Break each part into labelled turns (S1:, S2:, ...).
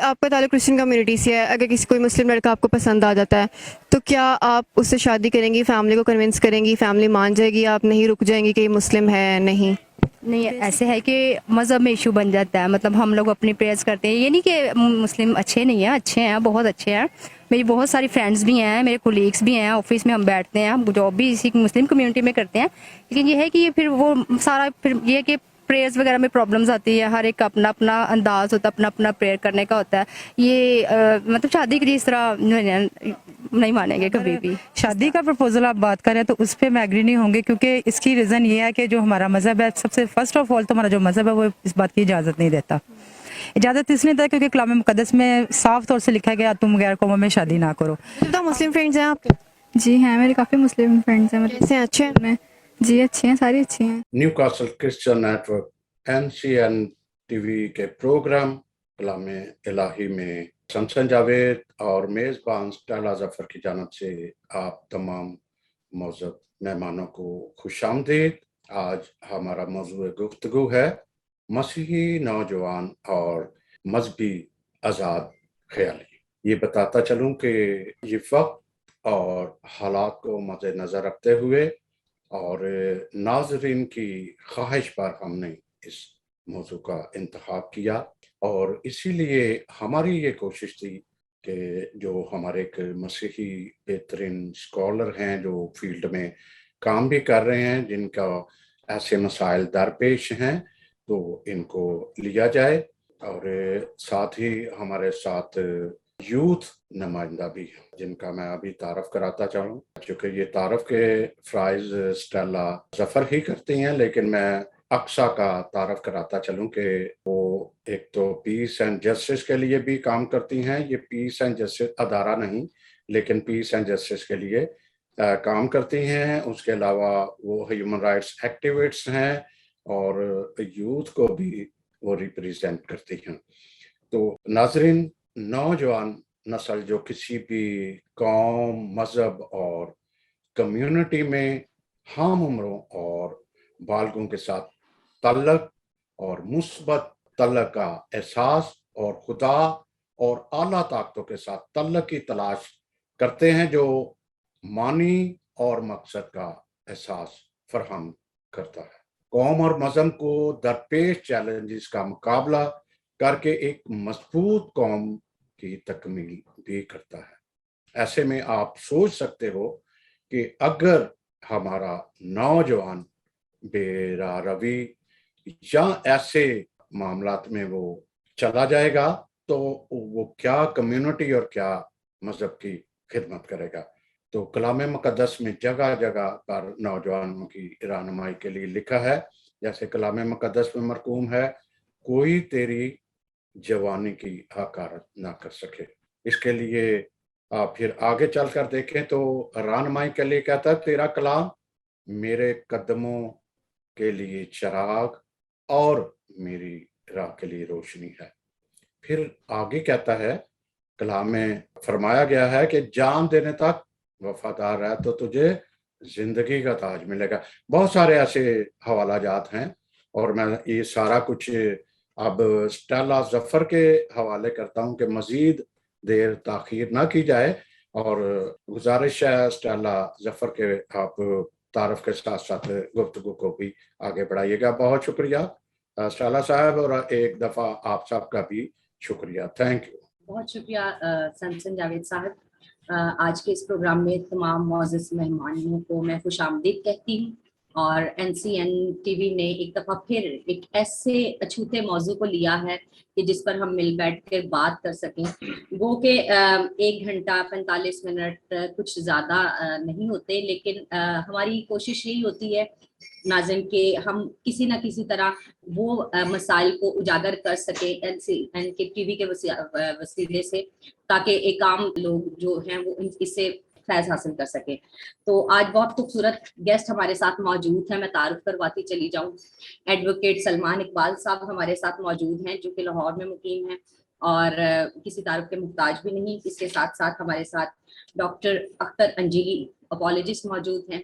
S1: آپ کا تعلق کرسچن کمیونٹی سے ہے, اگر کسی کوئی مسلم لڑکا آپ کو پسند آ جاتا ہے تو کیا آپ اس سے شادی کریں گی, فیملی کو کنونس کریں گی, فیملی مان جائے گی, آپ نہیں رک جائیں گی کہ یہ مسلم ہے نہیں؟
S2: نہیں, ایسے ہے کہ مذہب میں ایشو بن جاتا ہے. مطلب ہم لوگ اپنی پریئرس کرتے ہیں, یہ نہیں کہ مسلم اچھے نہیں ہیں, اچھے ہیں, بہت اچھے ہیں. میری بہت ساری فرینڈس بھی ہیں, میرے کولیگس بھی ہیں, آفس میں ہم بیٹھتے ہیں, ہم جاب بھی اسی مسلم کمیونٹی میں کرتے ہیں. لیکن یہ ہے کہ یہ پھر وہ سارا پھر یہ کہ پریئرز وغیرہ میں پرابلمز آتی ہے. ہر ایک کا اپنا اپنا انداز ہوتا ہے, اپنا اپنا پریئر کرنے کا ہوتا ہے. یہ مطلب شادی کے لیے اس طرح نہیں مانیں گے کبھی بھی.
S3: شادی کا پرپوزل آپ بات کریں تو اس پہ میں ایگری نہیں ہوں گی, کیونکہ اس کی ریزن یہ ہے کہ جو ہمارا مذہب ہے, سب سے فرسٹ آف آل تو ہمارا جو مذہب ہے وہ اس بات کی اجازت نہیں دیتا. اجازت اس لیے دیتا کیونکہ کلام مقدس میں صاف طور سے لکھا گیا تم غیر قوموں میں شادی نہ کرو.
S1: تو مسلم فرینڈز ہیں آپ کے؟
S4: جی ہیں, میرے کافی مسلم فرینڈس ہیں.
S1: کیسے ہیں, اچھے ہیں؟
S4: میں جی اچھی ہیں, ساری اچھی ہیں.
S5: Newcastle Christian network NCN TV کے پروگرام کلام الہی میں سمسن جاوید اور میزبان اسٹیلا ظفر کی جانب سے آپ تمام معزز مہمانوں کو خوش آمدید. آج ہمارا موضوع گفتگو ہے مسیحی نوجوان اور مذہبی آزاد خیالی. یہ بتاتا چلوں کہ یہ وقت اور حالات کو مد نظر رکھتے ہوئے اور ناظرین کی خواہش پر ہم نے اس موضوع کا انتخاب کیا, اور اسی لیے ہماری یہ کوشش تھی کہ جو ہمارے ایک مسیحی بہترین اسکالر ہیں جو فیلڈ میں کام بھی کر رہے ہیں, جن کا ایسے مسائل درپیش ہیں, تو ان کو لیا جائے. اور ساتھ ہی ہمارے ساتھ یوتھ نمائندہ بھی ہیں جن کا میں ابھی تعارف کراتا چاہوں, کیونکہ یہ تعارف کے فرائض اسٹیلا ظفر ہی کرتی ہیں, لیکن میں اقصا کا تعارف کراتا چلوں کہ وہ ایک تو پیس اینڈ جسٹس کے لیے بھی کام کرتی ہیں. یہ پیس اینڈ جسٹس ادارہ نہیں لیکن پیس اینڈ جسٹس کے لیے کام کرتی ہیں. اس کے علاوہ وہ ہیومن رائٹس ایکٹیوسٹ ہیں اور یوتھ کو بھی وہ ریپریزینٹ کرتی ہیں. تو ناظرین, نوجوان نسل جو کسی بھی قوم, مذہب اور کمیونٹی میں ہم عمروں اور بالغوں کے ساتھ تعلق اور مثبت تعلق کا احساس اور خدا اور اعلیٰ طاقتوں کے ساتھ تعلق کی تلاش کرتے ہیں, جو معنی اور مقصد کا احساس فراہم کرتا ہے. قوم اور مذہب کو درپیش چیلنجز کا مقابلہ کر کے ایک مضبوط قوم کی تکمیل بھی کرتا ہے. ایسے میں آپ سوچ سکتے ہو کہ اگر ہمارا نوجوان بے راہ روی یا ایسے معاملات میں وہ چلا جائے گا تو وہ کیا کمیونٹی اور کیا مذہب کی خدمت کرے گا. تو کلام مقدس میں جگہ جگہ پر نوجوانوں کی رہنمائی کے لیے لکھا ہے, جیسے کلام مقدس میں مرقوم ہے, کوئی تیری جوانی کی حقارت نہ کر سکے. اس کے لیے آپ پھر آگے چل کر دیکھیں تو رہنمائی کے لیے کہتا ہے, تیرا کلام میرے قدموں کے لیے چراغ اور میری راہ کے لیے روشنی ہے. پھر آگے کہتا ہے, کلام میں فرمایا گیا ہے کہ جان دینے تک وفادار ہے تو تجھے زندگی کا تاج ملے گا. بہت سارے ایسے حوالہ جات ہیں اور میں یہ سارا کچھ اب اسٹیلا ظفر کے حوالے کرتا ہوں کہ مزید دیر تاخیر نہ کی جائے, اور گزارش ہے اسٹیلا ظفر کے آپ تعارف کے ساتھ ساتھ گفتگو کو بھی آگے بڑھائیے گا. بہت شکریہ اسٹیلا صاحب, اور ایک دفعہ آپ سب کا بھی شکریہ. Thank you.
S6: بہت شکریہ سمسن جاوید صاحب. آج کے اس پروگرام میں تمام معزز مہمانوں کو میں خوش آمدید کہتی ہوں, اور NCN TV نے ایک دفعہ پھر ایک ایسے اچھوتے موضوع کو لیا ہے کہ جس پر ہم مل بیٹھ کر بات کر سکیں. وہ کہ 1 گھنٹہ 45 منٹ کچھ زیادہ نہیں ہوتے, لیکن ہماری کوشش یہی ہوتی ہے ناظرین کہ ہم کسی نہ کسی طرح وہ مسائل کو اجاگر کر سکیں NCN کے TV کے وسیلے سے, تاکہ ایک عام لوگ جو ہیں وہ اس سے فیض حاصل کر سکیں. تو آج بہت خوبصورت گیسٹ ہمارے ساتھ موجود ہیں, میں تعارف کرواتی چلی جاؤں. ایڈوکیٹ سلمان اقبال صاحب ہمارے ساتھ موجود ہیں جو کہ لاہور میں مقیم ہیں اور کسی تعارف کے محتاج بھی نہیں. اس کے ساتھ ساتھ ہمارے ساتھ ڈاکٹر اختر انجیلی اپالوجسٹ موجود ہیں,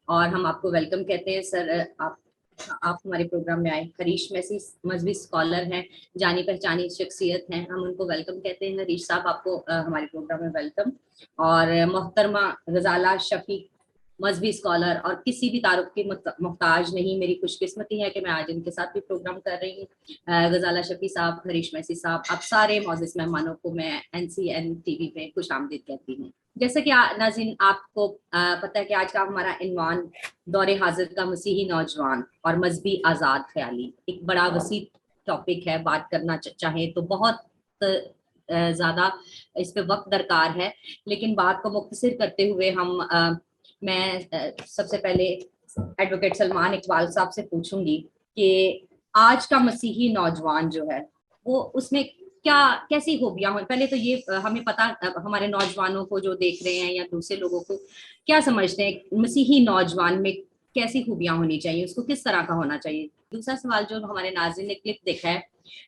S6: اور ہم آپ کو ویلکم کہتے ہیں. سر, آپ آپ ہمارے پروگرام میں آئے. حریش میسی مذہبی اسکالر ہیں, جانی پہچانی شخصیت ہیں, ہم ان کو ویلکم کہتے ہیں. حریش صاحب آپ کو ہمارے پروگرام میں ویلکم. اور محترمہ غزالہ شفیق مذہبی اسکالر اور کسی بھی تعارف کی محتاج نہیں, میری خوش قسمتی ہے کہ میں آج ان کے ساتھ بھی پروگرام کر رہی ہوں. غزالہ شفیع صاحب, حریش میسی صاحب, آپ سارے معزز مہمانوں کو میں NCN TV پہ خوش آمدید کہتی ہوں. جیسے کہ ناظرین آپ کو پتہ ہے کہ آج کا ہمارا عنوان دور حاضر کا مسیحی نوجوان اور مذہبی آزاد خیالی, ایک بڑا وسیع ٹاپک ہے. بات کرنا چاہیں تو بہت زیادہ اس پہ وقت درکار ہے, لیکن بات کو مختصر کرتے ہوئے میں سب سے پہلے ایڈوکیٹ سلمان اقبال صاحب سے پوچھوں گی کہ آج کا مسیحی نوجوان جو ہے وہ اس میں کیسی خوبیاں ہوں. پہلے تو یہ ہمیں پتا, ہمارے نوجوانوں کو جو دیکھ رہے ہیں یا دوسرے لوگوں کو کیا سمجھتے ہیں مسیحی نوجوان میں کیسی خوبیاں ہونی چاہیے, اس کو کس طرح کا ہونا چاہیے. دوسرا سوال جو ہمارے ناظرین نے کلپ دیکھا ہے,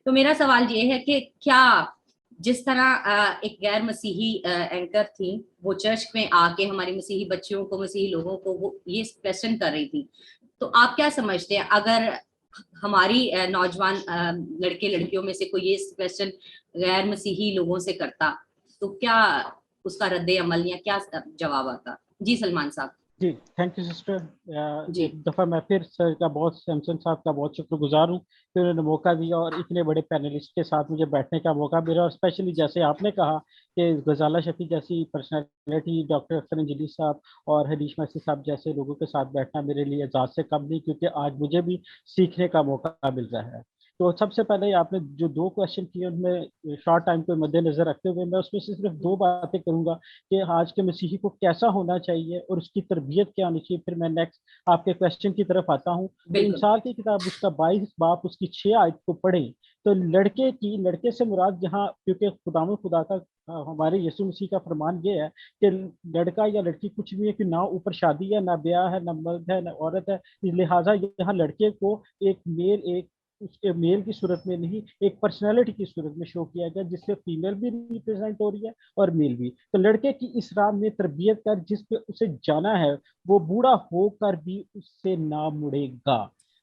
S6: تو میرا سوال یہ ہے کہ کیا جس طرح ایک غیر مسیحی اینکر تھی, وہ چرچ میں آ کے ہماری مسیحی بچیوں کو, مسیحی لوگوں کو وہ یہ کویسچن کر رہی تھی, تو آپ کیا سمجھتے ہیں اگر ہماری نوجوان لڑکے لڑکیوں میں سے کوئی یہ کویسچن غیر مسیحی لوگوں سے کرتا, تو کیا اس کا رد عمل یا کیا جواب آتا؟ جی سلمان صاحب.
S7: جی تھینک یو سسٹر.
S6: جی.
S7: ایک دفعہ میں پھر سر کا سیمسن صاحب کا بہت شکر گزار ہوں کہ انہوں نے موقع دیا اور اتنے بڑے پینلسٹ کے ساتھ مجھے بیٹھنے کا موقع ملا, اور اسپیشلی جیسے آپ نے کہا کہ غزالہ شفیع جیسی پرسنالٹی, ڈاکٹر اختر انجلی صاحب اور حریش میسی صاحب جیسے لوگوں کے ساتھ بیٹھنا میرے لیے اعزاز سے کم نہیں, کیونکہ آج مجھے بھی سیکھنے کا موقع مل رہا ہے. تو سب سے پہلے آپ نے جو 2 کویشچن کیے ان میں شارٹ ٹائم کو مد نظر رکھتے ہوئے میں اس میں سے صرف 2 باتیں کروں گا کہ آج کے مسیحی کو کیسا ہونا چاہیے اور اس کی تربیت کیا ہونی چاہیے. پھر میں نیکسٹ آپ کے کویشچن کی طرف آتا ہوں. تو انسان کی کتاب اس کا 22 باب اس کی 6 آیت کو پڑھیں تو لڑکے سے مراد یہاں, کیونکہ خدا کا ہمارے یسوع مسیح کا فرمان یہ ہے کہ لڑکا یا لڑکی کچھ بھی ہے کہ نہ اوپر شادی ہے, نہ بیاہ ہے, نہ مرد ہے, نہ عورت ہے, لہٰذا یہاں لڑکے کو ایک اس کے میل کی صورت میں نہیں, ایک پرسنالٹی کی صورت میں شو کیا گیا جس سے فیمیل بھی ریپرزینٹ ہو رہی ہے اور میل بھی. تو لڑکے کی اس راہ میں تربیت کر جس پہ اسے جانا ہے وہ بوڑھا ہو کر بھی اس سے نہ مڑے گا.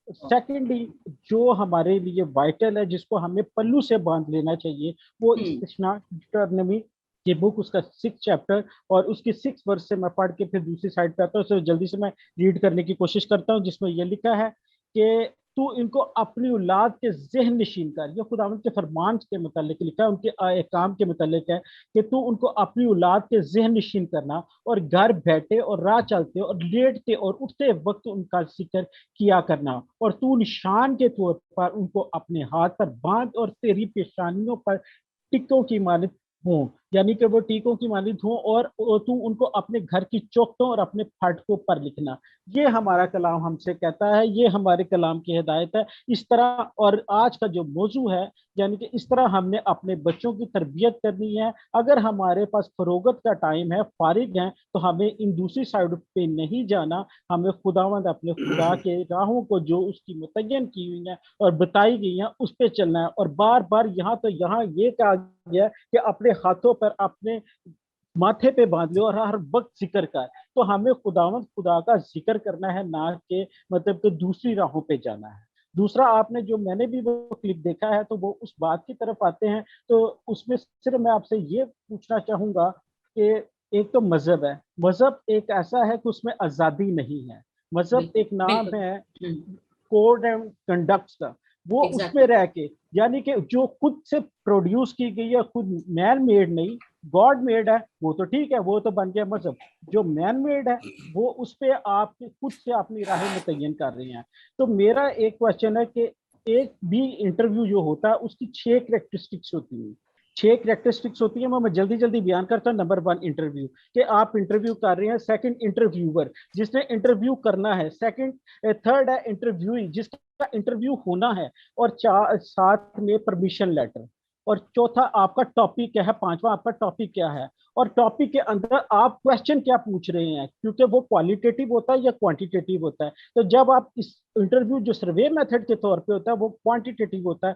S7: سیکنڈلی جو ہمارے لیے وائٹل ہے, جس کو ہمیں پلو سے باندھ لینا چاہیے, وہ استثنا ڈیٹرنمی یہ بک اس کا 6 چیپٹر اور اس کی 6 ورس سے میں پڑھ کے پھر دوسری سائڈ پہ آتا ہوں, اسے جلدی سے میں ریڈ کرنے کی کوشش کرتا ہوں, جس میں یہ لکھا ہے کہ تو ان کو اپنی اولاد کے ذہن نشین کر. یہ خداوند کے فرمان کے متعلق لکھا ہے, ان کے احکام کے متعلق ہے کہ تو ان کو اپنی اولاد کے ذہن نشین کرنا اور گھر بیٹھے اور راہ چلتے اور لیٹتے اور اٹھتے وقت ان کا ذکر کیا کرنا, اور تو نشان کے طور پر ان کو اپنے ہاتھ پر باندھ اور تیری پیشانیوں پر ٹکوں کی مانند ہوں, یعنی کہ وہ ٹیکوں کی مانند ہوں, اور تو ان کو اپنے گھر کی چوکھٹوں اور اپنے پھاٹکوں پر لکھنا. یہ ہمارا کلام ہم سے کہتا ہے, یہ ہمارے کلام کی ہدایت ہے. اس طرح, اور آج کا جو موضوع ہے یعنی کہ اس طرح ہم نے اپنے بچوں کی تربیت کرنی ہے. اگر ہمارے پاس فروغت کا ٹائم ہے, فارغ ہیں, تو ہمیں ان دوسری سائڈ پہ نہیں جانا, ہمیں خداوند اپنے خدا کے راہوں کو جو اس کی متعین کی ہوئی ہیں اور بتائی گئی ہیں اس پہ چلنا ہے. اور بار بار یہاں یہ کہا گیا کہ اپنے ہاتھوں پر اپنے ماتھے پہ باندھ لو اور ہر وقت ذکر کر. تو ہمیں خدا کا ذکر کرنا ہے, نہ کہ مطلب کہ دوسری راہوں پہ جانا ہے. دوسرا, آپ نے جو میں نے بھی وہ کلپ دیکھا ہے تو وہ اس بات کی طرف آتے ہیں, تو اس میں صرف میں آپ سے یہ پوچھنا چاہوں گا کہ ایک تو مذہب ہے, مذہب ایک ایسا ہے کہ اس میں آزادی نہیں ہے. مذہب ایک نام ہے کوڈ اینڈ کنڈکٹس کا, وہ اس میں رہ کے, یعنی کہ جو خود سے پروڈیوس کی گئی ہے, خود مین میڈ نہیں, گاڈ میڈ ہے, وہ تو ٹھیک ہے, وہ تو بن گیا مذہب. جو مین میڈ ہے وہ اس پہ آپ خود سے اپنی راہیں متعین کر رہے ہیں. تو میرا ایک کوشچن ہے کہ ایک بھی انٹرویو جو ہوتا ہے اس کی 6 کریکٹرسٹکس ہوتی ہیں. 6 کریکٹرسٹکس ہوتی ہیں, میں جلدی بیان کرتا ہوں. نمبر 1 انٹرویو, کہ آپ انٹرویو کر رہے ہیں. سیکنڈ, انٹرویور, جس نے انٹرویو کرنا ہے. تھرڈ ہے انٹرویو, جس کا انٹرویو ہونا ہے. اور 7 میں پرمیشن لیٹر. اور چوتھا آپ کا ٹاپک کیا ہے. 5واں آپ کا ٹاپک کیا ہے, اور ٹاپک کے اندر آپ کویسچن کیا پوچھ رہے ہیں, کیونکہ وہ کوالٹیٹیو ہوتا ہے یا کوانٹیٹیو ہوتا ہے. تو جب آپ اس انٹرویو جو سروے میتھڈ کے طور پہ ہوتا ہے وہ کوانٹیٹیو ہوتا ہے,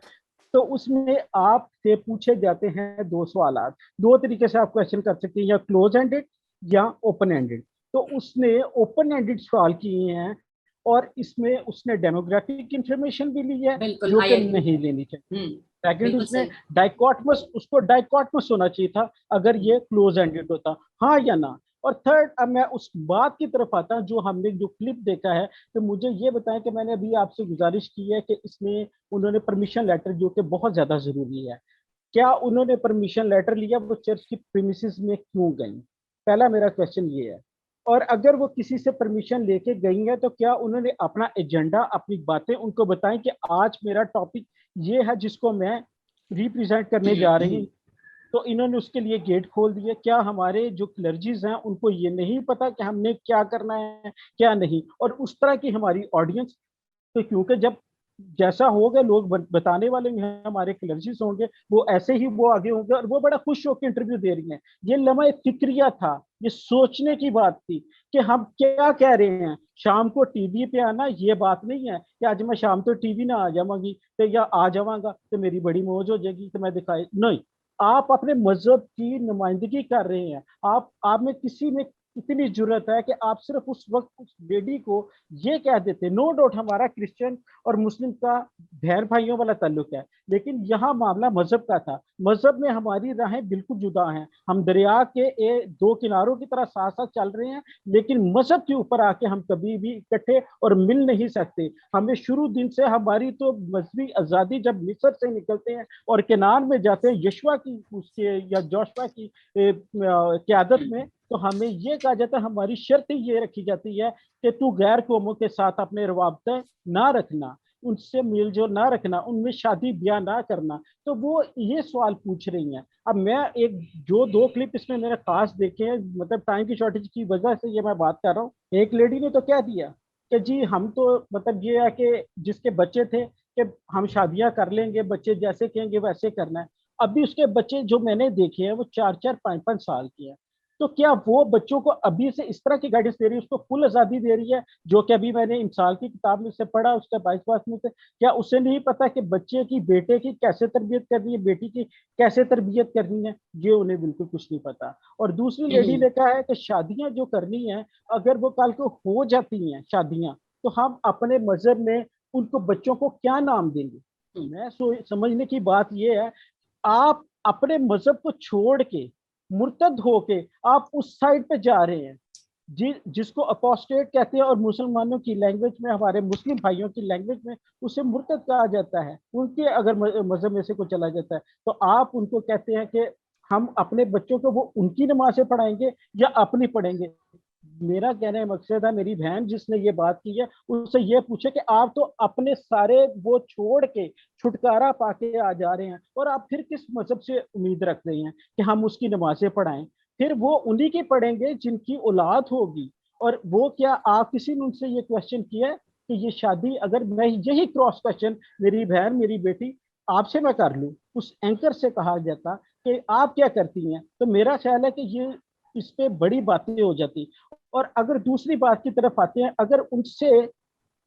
S7: تو اس میں آپ سے پوچھے جاتے ہیں 2 سوالات. 2 طریقے سے آپ کویسچن کر سکتے ہیں, یا کلوز اینڈڈ یا اوپن اینڈڈ. تو اس نے اوپن اینڈڈ سوال کیے ہیں اور اس میں اس نے ڈیموگرافک انفارمیشن بھی لی ہے
S6: بالکل
S7: جو
S6: I
S7: کہ
S6: agree.
S7: نہیں لینی چاہیے. سیکنڈ
S6: بالکل
S7: اس نے
S6: صحیح.
S7: ڈائکاٹمس اس کو ڈائکاٹمس ہونا چاہیے تھا اگر یہ کلوز اینڈڈ ہوتا, ہاں یا نہ. اور تھرڈ اب میں اس بات کی طرف آتا ہوں جو ہم نے جو کلپ دیکھا ہے, تو مجھے یہ بتائیں کہ میں نے ابھی آپ سے گزارش کی ہے کہ اس میں انہوں نے پرمیشن لیٹر جو کہ بہت زیادہ ضروری ہے, کیا انہوں نے پرمیشن لیٹر لیا, وہ چرچ کی پریمیسز میں کیوں گئیں؟ پہلا میرا کویشچن یہ ہے. اور اگر وہ کسی سے پرمیشن لے کے گئی ہیں تو کیا انہوں نے اپنا ایجنڈا, اپنی باتیں ان کو بتائیں کہ آج میرا ٹاپک یہ ہے جس کو میں ریپریزینٹ کرنے جا رہی ہوں, تو انہوں نے اس کے لیے گیٹ کھول دیے. کیا ہمارے جو کلرجیز ہیں ان کو یہ نہیں پتا کہ ہم نے کیا کرنا ہے کیا نہیں؟ اور اس طرح کی ہماری آڈینس, تو کیونکہ جب جیسا ہوگا لوگ بتانے والے ہیں, ہمارے کلرجیز ہوں گے وہ ایسے ہی وہ آگے ہوں گے, اور وہ بڑا خوش ہو کے انٹرویو دے رہی ہیں. یہ لمحہ فکریہ تھا, یہ سوچنے کی بات تھی کہ ہم کیا کہہ رہے ہیں. شام کو ٹی وی پہ آنا یہ بات نہیں ہے کہ آج میں شام تو ٹی وی نہ آ جاؤں گی تو یا آ جاؤں گا تو میری بڑی موج ہو جائے گی تو میں دکھائی نہیں. آپ اپنے مذہب کی نمائندگی کر رہے ہیں. آپ میں کسی میں اتنی ضرورت ہے کہ آپ صرف اس وقت اس لیڈی کو یہ کہہ دیتے. نو ڈاؤٹ ہمارا کرسچن اور مسلم کا بہن بھائیوں والا تعلق ہے, لیکن یہاں معاملہ مذہب کا تھا. مذہب میں ہماری راہیں بالکل جدا ہیں, ہم دریا کے دو کناروں کی طرح ساتھ ساتھ چل رہے ہیں, لیکن مذہب کے اوپر آ کے ہم کبھی بھی اکٹھے اور مل نہیں سکتے. ہمیں شروع دن سے ہماری تو مذہبی آزادی جب مصر سے نکلتے ہیں اور کنعان میں جاتے ہیں یشوا کی اس کے یا جوشوا کی قیادت میں, تو ہمیں یہ کہا جاتا ہے, ہماری شرط یہ رکھی جاتی ہے کہ تو غیر قوموں کے ساتھ اپنے روابط نہ رکھنا, ان سے میل جول نہ رکھنا, ان میں شادی بیاہ نہ کرنا. تو وہ یہ سوال پوچھ رہی ہیں. اب میں ایک جو دو کلپ اس میں میرے خاص دیکھے ہیں, مطلب ٹائم کی شارٹیج کی وجہ سے یہ میں بات کر رہا ہوں. ایک لیڈی نے تو کہہ دیا کہ جی ہم تو مطلب یہ ہے کہ جس کے بچے تھے کہ ہم شادیاں کر لیں گے, بچے جیسے کہیں گے ویسے کرنا ہے. ابھی اس کے بچے جو میں نے دیکھے ہیں وہ 4-4 5-5 سال کے ہیں. تو کیا وہ بچوں کو ابھی سے اس طرح کی گائیڈنس دے رہی ہے, اس کو فل آزادی دے رہی ہے, جو کہ ابھی میں نے امثال کی کتاب میں سے پڑھا اس کا 22 میں سے, کیا اسے نہیں پتا کہ بچے کی بیٹے کی کیسے تربیت کرنی ہے, بیٹی کی کیسے تربیت کرنی ہے؟ یہ انہیں بالکل کچھ نہیں پتا. اور دوسری لیڈی نے کہا ہے کہ شادیاں جو کرنی ہیں اگر وہ کل کو ہو جاتی ہیں شادیاں, تو ہم اپنے مذہب میں ان کو بچوں کو کیا نام دیں گے؟ میں سمجھنے کی بات یہ ہے, آپ اپنے مذہب کو چھوڑ کے مرتد ہو کے آپ اس سائڈ پہ جا رہے ہیں جس کو اپوسٹیٹ کہتے ہیں, اور مسلمانوں کی لینگویج میں, ہمارے مسلم بھائیوں کی لینگویج میں اسے مرتد کہا جاتا ہے. ان کے اگر مذہب میں سے کوئی چلا جاتا ہے تو آپ ان کو کہتے ہیں کہ ہم اپنے بچوں کو وہ ان کی نمازیں پڑھائیں گے یا اپنی پڑھیں گے. میرا کہنے کا مقصد ہے, میری بہن جس نے یہ بات کی ہے اس سے یہ پوچھے کہ آپ تو اپنے سارے وہ چھوڑ کے چھٹکارا پا کے آ جا رہے ہیں, اور آپ پھر کس مذہب سے امید رکھ رہے ہیں کہ ہم اس کی نمازیں پڑھائیں؟ پھر وہ انہی کی پڑھیں گے جن کی اولاد ہوگی. اور وہ کیا آپ کسی نے ان سے یہ کوشچن کیا ہے کہ یہ شادی, اگر میں یہی کراس کوشچن میری بہن میری بیٹی آپ سے میں کر لوں, اس اینکر سے کہا جاتا کہ آپ کیا کرتی ہیں, تو میرا خیال ہے کہ یہ اس پہ بڑی باتیں ہو جاتی. اور اگر دوسری بات کی طرف آتے ہیں, اگر ان سے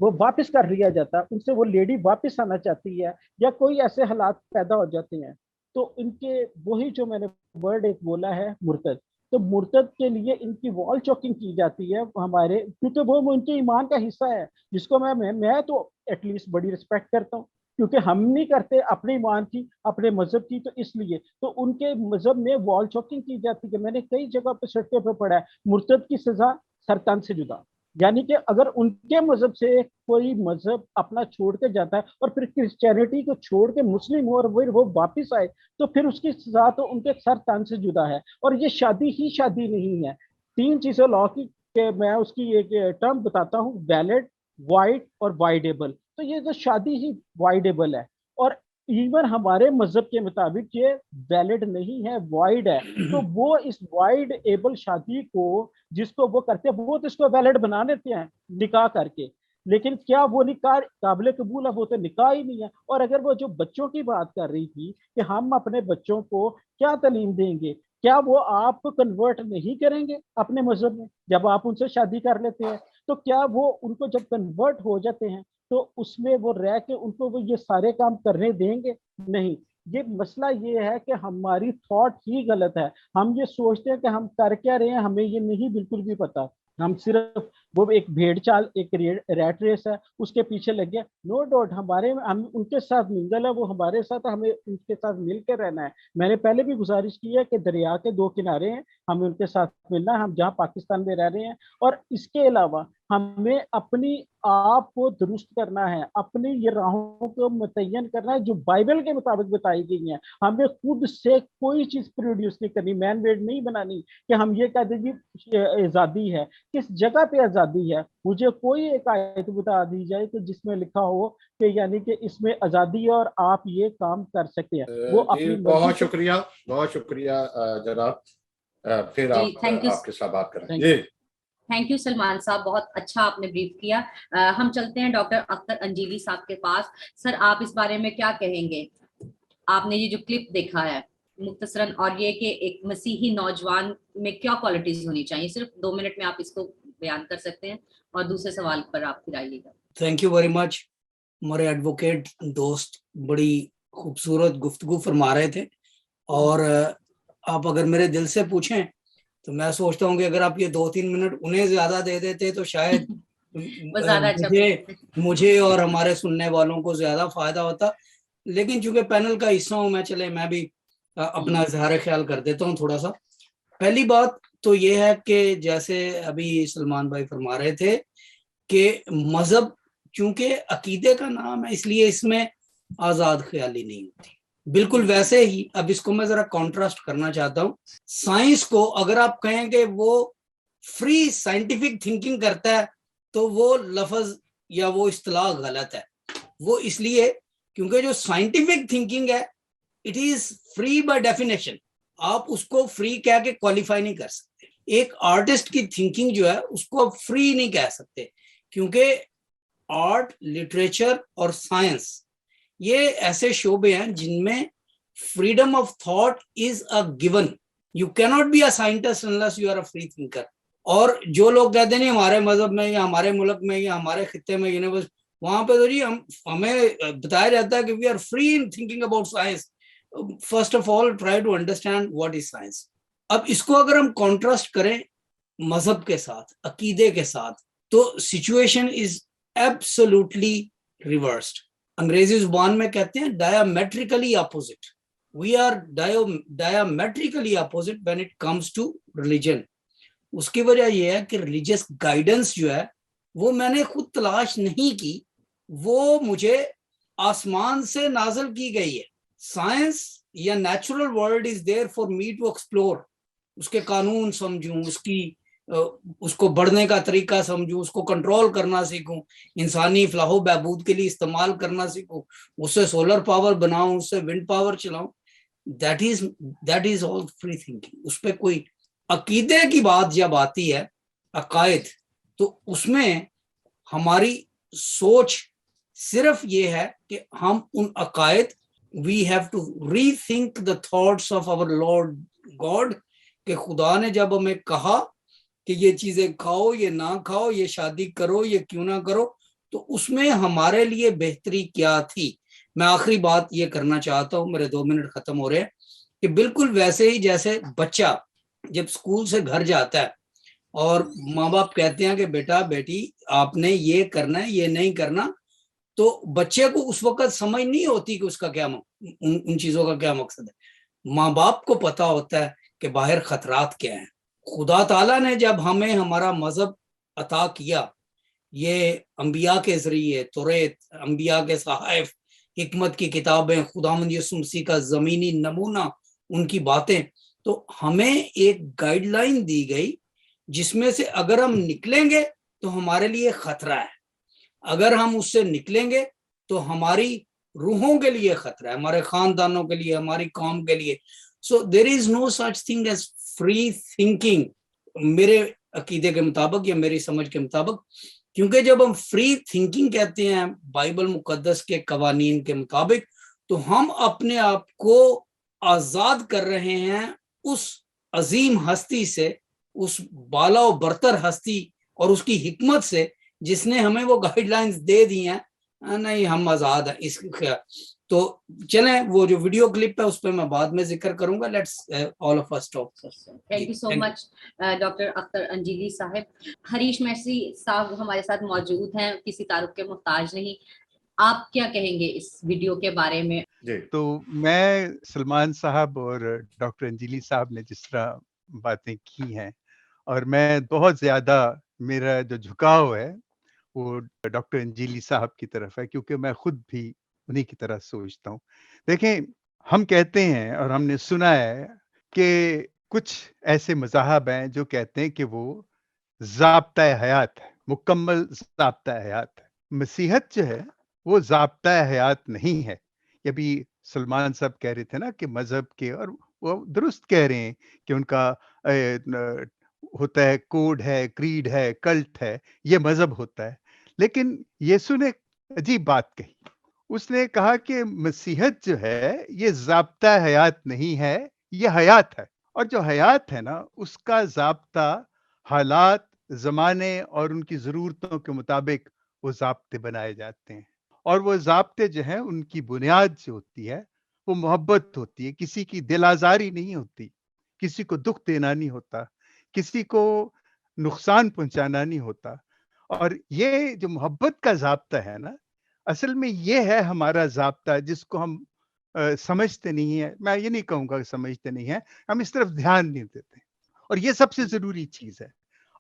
S7: وہ واپس کر لیا جاتا, ان سے وہ لیڈی واپس آنا چاہتی ہے یا کوئی ایسے حالات پیدا ہو جاتے ہیں, تو ان کے وہی جو میں نے ورڈ ایک بولا ہے مرتد, تو مرتد کے لیے ان کی وال چوکنگ کی جاتی ہے ہمارے, کیونکہ وہ ان کے ایمان کا حصہ ہے جس کو میں تو ایٹ لیسٹ بڑی رسپیکٹ کرتا ہوں, کیونکہ ہم نہیں کرتے اپنے ایمان کی اپنے مذہب کی, تو اس لیے تو ان کے مذہب میں وال چوکنگ کی جاتی ہے. میں نے کئی جگہ پہ سڑکوں پہ پڑھا ہے مرتد کی سزا سر تن سے جدا, یعنی کہ اگر ان کے مذہب سے کوئی مذہب اپنا چھوڑ کے جاتا ہے اور پھر کرسچینٹی کو چھوڑ کے مسلم ہو اور وہ واپس آئے, تو پھر اس کی سزا تو ان کے سر تن سے جدا ہے. اور یہ شادی ہی شادی نہیں ہے. 3 چیزیں لا کی کہ میں اس کی ایک ٹرم بتاتا ہوں, ویلڈ, وائڈ اور وائڈیبل. تو یہ تو شادی ہی وائڈیبل ہے, اور ایون ہمارے مذہب کے مطابق یہ ویلڈ نہیں ہے, وائڈ ہے. تو وہ اس وائڈ ایبل شادی کو جس کو وہ کرتے ہیں, وہ تو اس کو ویلڈ بنا دیتے ہیں نکاح کر کے, لیکن کیا وہ نکاح قابل قبول ہے؟ وہ تو نکاح ہی نہیں ہے. اور اگر وہ جو بچوں کی بات کر رہی تھی کہ ہم اپنے بچوں کو کیا تعلیم دیں گے, کیا وہ آپ کو کنورٹ نہیں کریں گے اپنے مذہب میں جب آپ ان سے شادی کر لیتے ہیں؟ تو کیا وہ ان کو جب کنورٹ ہو جاتے ہیں تو اس میں وہ رہ کے ان کو وہ یہ سارے کام کرنے دیں گے؟ نہیں. یہ مسئلہ یہ ہے کہ ہماری تھاٹ ہی غلط ہے. ہم یہ سوچتے ہیں کہ ہم کر کیا رہے ہیں, ہمیں یہ نہیں بالکل بھی پتا. ہم صرف वो एक भेड़ चाल, एक रैट रेस है, उसके पीछे लग गया। नो डाउट हम उनके साथ मिंगल है, वो हमारे साथ, हमें उनके साथ मिलकर रहना है। मैंने पहले भी गुजारिश की है कि दरिया के दो किनारे हैं, हमें उनके साथ मिलना है, हम जहाँ पाकिस्तान में रह रहे हैं। और इसके अलावा हमें अपनी आप को दुरुस्त करना है, अपनी ये राहों को मुतय्यन करना है जो बाइबल के मुताबिक बताई गई हैं। हमें खुद से कोई चीज प्रोड्यूस नहीं करनी, मैन मेड नहीं बनानी कि हम ये कह दें कि आज़ादी है। किस जगह पे आज़ादी है? मुझे कोई एक आयत बता दी जाए कि जिसमें लिखा हो कि यानी कि इसमें आज़ादी है और आप ये काम कर सकते हैं। वो
S5: जी,
S7: अपनी
S5: बहुत शुक्रिया जनाब। फिर
S6: जी, thank you.
S5: आपके साथ बात करें।
S7: Thank
S5: जी
S6: थैंक यू सलमान साहब, बहुत अच्छा आपने ब्रीफ किया। हम चलते हैं डॉक्टर अख्तर अंजीली साहब के पास। सर, आप इस बारे में क्या कहेंगे? आपने ये जो क्लिप देखा है मुख्तसरन, और ये कि एक मसीही नौजवान में क्या क्वालिटीज होनी चाहिए, सिर्फ 2 मिनट में आप इसको बयान कर सकते हैं और दूसरे सवाल पर आप फिर आइएगा।
S8: Thank you very much. हमारे एडवोकेट दोस्त बड़ी खूबसूरत गुफ्तगू फरमा रहे थे, और आप अगर मेरे दिल से पूछें तो मैं सोचता हूँ कि अगर आप ये 2-3 मिनट उन्हें ज्यादा दे देते तो शायद मुझे और हमारे सुनने वालों को ज्यादा फायदा होता। लेकिन चूंकि पैनल का हिस्सा हूं मैं, चले मैं भी अपना इजहार ख्याल कर देता हूँ थोड़ा सा। पहली बात तो ये है कि जैसे अभी सलमान भाई फरमा रहे थे कि मजहब चूंकि अकीदे का नाम है इसलिए इसमें आजाद ख्याली नहीं होती। बिल्कुल वैसे ही अब इसको मैं जरा कॉन्ट्रास्ट करना चाहता हूँ। साइंस को अगर आप कहें कि वो फ्री साइंटिफिक थिंकिंग करता है तो वो लफ्ज या वो इस्तिलाह गलत है। वो इसलिए क्योंकि जो साइंटिफिक थिंकिंग है it is free by definition. आप उसको फ्री कह के क्वालिफाई नहीं कर सकते। एक आर्टिस्ट की थिंकिंग जो है उसको आप फ्री नहीं कह सकते, क्योंकि आर्ट, लिटरेचर और साइंस ये ऐसे शोबे हैं जिनमें freedom of thought is a given. You cannot be a scientist unless you are a free thinker. और जो लोग कहते नहीं हमारे मजहब में या हमारे मुल्क में या हमारे खित्ते में यूनिवर्स, वहां पे तो जी हमें बताया जाता है कि we are free in thinking about science. First of all try to understand what is science. अब इसको अगर हम कॉन्ट्रास्ट करें मजहब के साथ, अकीदे के साथ, तो सिचुएशन इज एब्सोल्युटली रिवर्स्ड। अंग्रेजी जुबान में कहते हैं diametrically opposite. We are diametrically opposite when it comes to religion. उसकी वजह यह है कि रिलीजियस गाइडेंस जो है वो मैंने खुद तलाश नहीं की, वो मुझे आसमान से नाज़िल की गई है। साइंस या natural world is there for me to explore. उसके कानून समझूं, उसको बढ़ने का तरीका समझूं, उसको कंट्रोल करना सीखूं, इंसानी फलाह बहबूद के लिए इस्तेमाल करना सीखूं, उससे सोलर पावर बनाऊं, उससे विंड पावर चलाऊं। That is all free thinking. उस पर कोई अकीदे की बात जब आती है, अकायद, तो उसमें हमारी सोच सिर्फ ये है कि हम उन अकायद, we have to rethink the thoughts of our lord God, कि खुदा ने जब हमें कहा कि ये चीजें खाओ, ये ना खाओ, ये शादी करो, ये क्यों ना करो, तो उसमें हमारे लिए बेहतरी क्या थी। मैं आखिरी बात ये करना चाहता हूँ, मेरे 2 मिनट खत्म हो रहे हैं, कि बिल्कुल वैसे ही जैसे बच्चा जब स्कूल से घर जाता है और माँ बाप कहते हैं कि बेटा बेटी आपने ये करना है, ये नहीं करना, तो बच्चे को उस वक्त समझ नहीं होती कि उसका क्या उन चीजों का क्या मकसद है। माँ बाप को पता होता है कि बाहर खतरात क्या हैं। खुदा ताला ने जब हमें हमारा मजहब अता किया, ये अंबिया के जरिए, तौरात, अंबिया के सहाइफ, हिकमत की किताबें, खुदावंद यीशु मसीह का जमीनी नमूना, उनकी बातें, तो हमें एक गाइडलाइन दी गई जिसमें से अगर हम निकलेंगे तो हमारे लिए खतरा है, अगर हम उससे निकलेंगे तो हमारी रूहों के लिए खतरा है, हमारे खानदानों के लिए, हमारी कौम के लिए। So there is no such thing as free thinking, मेरे अकीदे के मुताबिक या मेरी समझ के मुताबिक। क्योंकि जब हम फ्री थिंकिंग कहते हैं बाइबल मुकद्दस के कवानीन के मुताबिक, तो हम अपने आप को आजाद कर रहे हैं उस अजीम हस्ती से, उस बाला और बरतर हस्ती और उसकी हिकमत से, जिसने हमें वो गाइडलाइंस दे दी हैं, नहीं हम आजाद हैं इसके। تو چلیں وہ جو ویڈیو کلپ ہے اس پہ میں بعد میں ذکر کروں گا. Let's all of us talk.
S6: Thank you so much doctor Akhtar Anjeeli صاحب. ہریش محسی صاحب ہمارے ساتھ موجود ہیں, کسی تعارف کے محتاج نہیں. آپ کیا کہیں گے اس ویڈیو کے بارے میں؟
S5: جی
S9: تو میں سلمان صاحب اور ڈاکٹر انجلی صاحب نے جس طرح باتیں کی ہیں, اور میں بہت زیادہ میرا جو جھکاؤ ہے وہ ڈاکٹر انجلی صاحب کی طرف ہے, کیونکہ میں خود بھی انہی کی طرح سوچتا ہوں. دیکھیں, ہم کہتے ہیں اور ہم نے سنا ہے کہ کچھ ایسے مذاہب ہیں جو کہتے ہیں کہ وہ ضابطۂ حیات ہے, مکمل ضابطۂ حیات ہے. مسیحیت جو ہے وہ ضابطۂ حیات نہیں ہے. یہ بھی سلمان صاحب کہہ رہے تھے نا کہ مذہب کے, اور وہ درست کہہ رہے ہیں کہ ان کا ہوتا ہے کوڈ ہے, کریڈ ہے, کلٹ ہے, یہ مذہب ہوتا ہے. لیکن یسوع نے عجیب بات کہی. اس نے کہا کہ مسیحیت جو ہے یہ ضابطہ حیات نہیں ہے, یہ حیات ہے. اور جو حیات ہے نا اس کا ضابطہ حالات, زمانے اور ان کی ضرورتوں کے مطابق وہ ضابطے بنائے جاتے ہیں. اور وہ ضابطے جو ہیں ان کی بنیاد جو ہوتی ہے وہ محبت ہوتی ہے. کسی کی دل آزاری نہیں ہوتی, کسی کو دکھ دینا نہیں ہوتا, کسی کو نقصان پہنچانا نہیں ہوتا. اور یہ جو محبت کا ضابطہ ہے نا, اصل میں یہ ہے ہمارا ضابطہ جس کو ہم سمجھتے نہیں ہیں. میں یہ نہیں کہوں گا کہ سمجھتے نہیں ہیں, ہم اس طرف دھیان نہیں دیتے. اور یہ سب سے ضروری چیز ہے.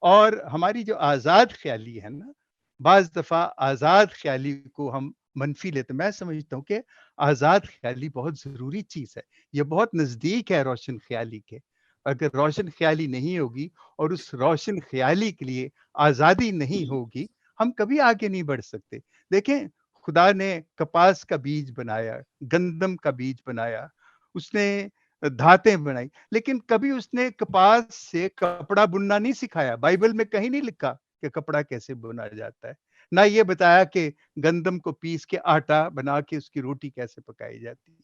S9: اور ہماری جو آزاد خیالی ہے نا, بعض دفعہ آزاد خیالی کو ہم منفی لیتے. میں سمجھتا ہوں کہ آزاد خیالی بہت ضروری چیز ہے. یہ بہت نزدیک ہے روشن خیالی کے. اگر روشن خیالی نہیں ہوگی اور اس روشن خیالی کے لیے آزادی نہیں ہوگی, ہم کبھی آگے نہیں بڑھ سکتے. دیکھیں, خدا نے کپاس کا بیج بنایا, گندم کا بیج بنایا, اس نے دھاتیں بنائی, لیکن کبھی اس نے کپاس سے کپڑا بننا نہیں سکھایا. بائبل میں کہیں نہیں لکھا کہ کپڑا کیسے بنا جاتا ہے. نہ یہ بتایا کہ گندم کو پیس کے آٹا بنا کے اس کی روٹی کیسے پکائی جاتی ہے.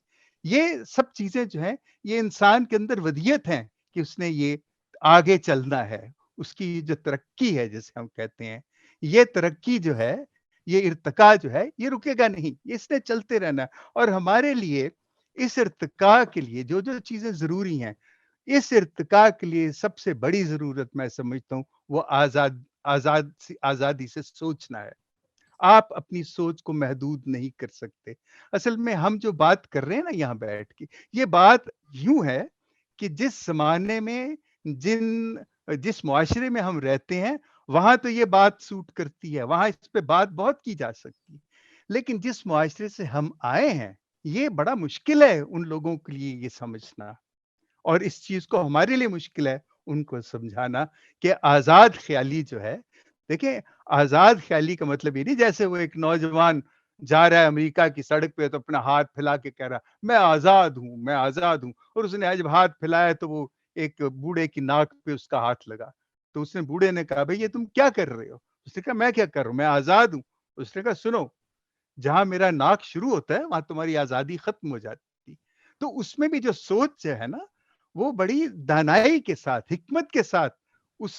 S9: یہ سب چیزیں جو ہیں یہ انسان کے اندر ودیت ہیں کہ اس نے یہ آگے چلنا ہے. اس کی جو ترقی ہے جسے ہم کہتے ہیں, یہ ترقی جو ہے, یہ ارتقاء جو ہے, یہ رکے گا نہیں, اس نے چلتے رہنا. اور ہمارے لیے اس ارتقاء کے لیے جو جو چیزیں ضروری ہیں, اس ارتقاء کے لیے سب سے بڑی ضرورت میں سمجھتا ہوں وہ آزادی سے سوچنا ہے. آپ اپنی سوچ کو محدود نہیں کر سکتے. اصل میں ہم جو بات کر رہے ہیں نا یہاں بیٹھ کے, یہ بات یوں ہے کہ جس زمانے میں جس معاشرے میں ہم رہتے ہیں وہاں تو یہ بات سوٹ کرتی ہے, وہاں اس پہ بات بہت کی جا سکتی ہے. لیکن جس معاشرے سے ہم آئے ہیں یہ بڑا مشکل ہے ان لوگوں کے لیے یہ سمجھنا. اور اس چیز کو ہمارے لیے مشکل ہے ان کو سمجھانا کہ آزاد خیالی جو ہے, دیکھیں آزاد خیالی کا مطلب یہ نہیں جیسے وہ ایک نوجوان جا رہا ہے امریکہ کی سڑک پہ تو اپنا ہاتھ پھیلا کے کہہ رہا میں آزاد ہوں, میں آزاد ہوں. اور اس نے جب ہاتھ پھیلایا تو وہ ایک بوڑھے کی ناک پہ اس کا ہاتھ لگا. تو اس نے بوڑھے نے کہا بھئی یہ تم کیا کر رہے ہو؟ اس نے کہا میں کیا کر رہا ہوں, میں آزاد ہوں. اس نے کہا سنو, جہاں میرا ناک شروع ہوتا ہے وہاں تمہاری آزادی ختم ہو جاتی. تو اس میں بھی جو سوچ ہے نا وہ بڑی دانائی کے ساتھ, حکمت کے ساتھ اس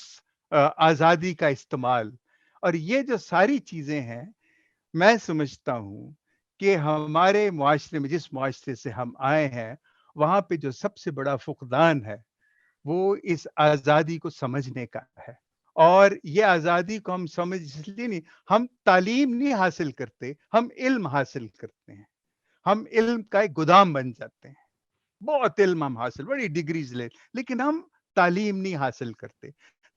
S9: آزادی کا استعمال. اور یہ جو ساری چیزیں ہیں میں سمجھتا ہوں کہ ہمارے معاشرے میں, جس معاشرے سے ہم آئے ہیں, وہاں پہ جو سب سے بڑا فقدان ہے وہ اس آزادی کو سمجھنے کا ہے. اور یہ آزادی کو ہم سمجھ اس لیے نہیں, ہم تعلیم نہیں حاصل کرتے, ہم علم حاصل کرتے ہیں. ہم علم کا ایک گودام بن جاتے ہیں, بہت علم ہم حاصل, بڑی ڈگریز لے, لیکن ہم تعلیم نہیں حاصل کرتے.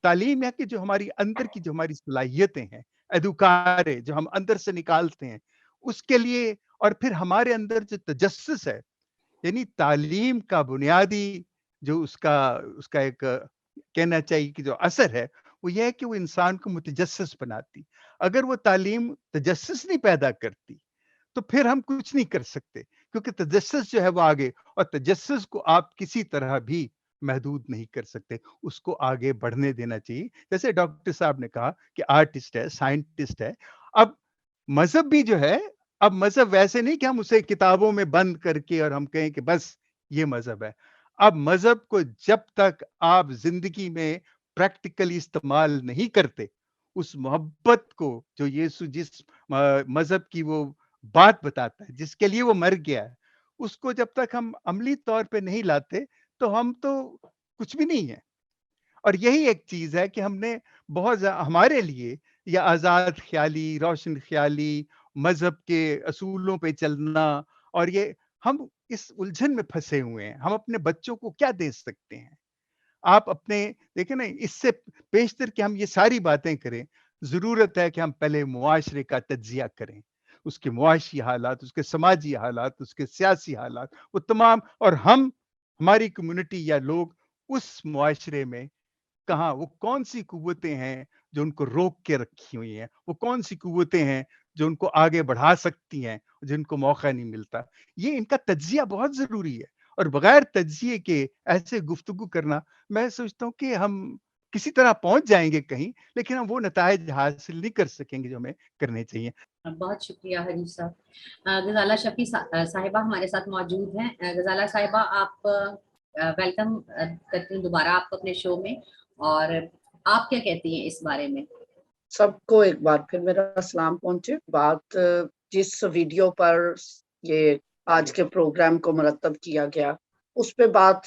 S9: تعلیم ہے کہ جو ہماری اندر کی جو ہماری صلاحیتیں ہیں, ادوکارے جو ہم اندر سے نکالتے ہیں, اس کے لیے. اور پھر ہمارے اندر جو تجسس ہے, یعنی تعلیم کا بنیادی جو اس کا ایک کہنا چاہیے کہ جو اثر ہے وہ یہ ہے کہ وہ انسان کو متجسس بناتی. اگر وہ تعلیم تجسس نہیں پیدا کرتی تو پھر ہم کچھ نہیں کر سکتے, کیونکہ تجسس جو ہے وہ آگے, اور تجسس کو آپ کسی طرح بھی محدود نہیں کر سکتے, اس کو آگے بڑھنے دینا چاہیے. جیسے ڈاکٹر صاحب نے کہا کہ آرٹسٹ ہے, سائنٹسٹ ہے. اب مذہب بھی جو ہے, اب مذہب ویسے نہیں کہ ہم اسے کتابوں میں بند کر کے اور ہم کہیں کہ بس یہ مذہب ہے. اب مذہب کو جب تک آپ زندگی میں پریکٹیکلی استعمال نہیں کرتے, اس محبت کو جو یسوع جس مذہب کی وہ बात बताता है, जिसके लिए वो मर गया है, उसको जब तक हम अमली तौर पे नहीं लाते तो हम तो कुछ भी नहीं है। और यही एक चीज़ है कि हमने हमारे लिए ये आज़ाद ख़्याली, रोशन ख़्याली, मज़हब के असूलों पे चलना, और ये हम इस उलझन में फँसे हुए हैं। हम अपने बच्चों को क्या दे सकते हैं? आप अपने देखिए ना, इससे पेशतर कि हम ये सारी बातें करें, ज़रूरत है कि हम पहले मुआशरे का तज्ज़िया करें। उसके मुआशी हालात, उसके समाजी हालात, उसके सियासी हालात, वो तमाम, और हमारी कम्युनिटी या लोग उस मुआशरे में कहाँ, वो कौन-सी कुव्वतें हैं जो उनको रोक के रखी हुई हैं? वो कौन-सी कुव्वतें हैं जो उनको आगे बढ़ा सकती हैं, जिनको मौका नहीं मिलता? ये इनका तज्ज़िया बहुत ज़रूरी है, और बगैर तज्ज़िये के ऐसे गुफ्तगू करना, मैं सोचता हूँ कि हम किसी तरह पहुँच जाएँगे कहीं, लेकिन हम वो नताइज हासिल नहीं कर सकेंगे जो हमें करने चाहिए।
S6: बहुत शुक्रिया हरीश साहब। गजाला शफी साहिबा हमारे साथ मौजूद हैं। गजाला साहिबा, आप वेलकम करती हूँ दोबारा आपको अपने शो में, और आप क्या कहती हैं इस बारे में?
S10: सबको एक बार फिर मेरा सलाम पहुंचे। बात जिस वीडियो पर ये आज के प्रोग्राम को मुरतब किया गया, उस पे बात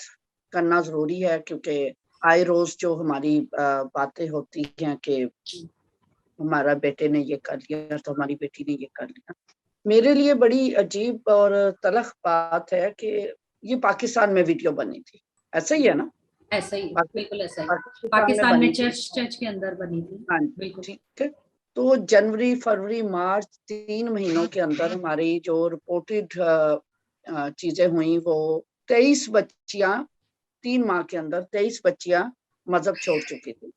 S10: करना जरूरी है, क्योंकि आए रोज जो हमारी बातें होती हैं कि हमारा बेटे ने ये कर लिया तो हमारी बेटी ने ये कर लिया। मेरे लिए बड़ी अजीब और तलख बात है कि ये पाकिस्तान में वीडियो बनी थी, ऐसा ही है ना?
S6: ऐसा ही, बिल्कुल ऐसा ही।
S10: पाकिस्तान
S6: पाकिस्तान में
S10: बनी थी।
S6: चर्च के अंदर बनी थी।
S10: हाँ,
S6: बिल्कुल
S10: ठीक है। तो जनवरी, फरवरी, मार्च 3 महीनों के अंदर हमारी जो रिपोर्टेड चीजें हुई, वो 23 बच्चियां, 3 माह के अंदर 23 बच्चियां मजहब छोड़ चुकी थी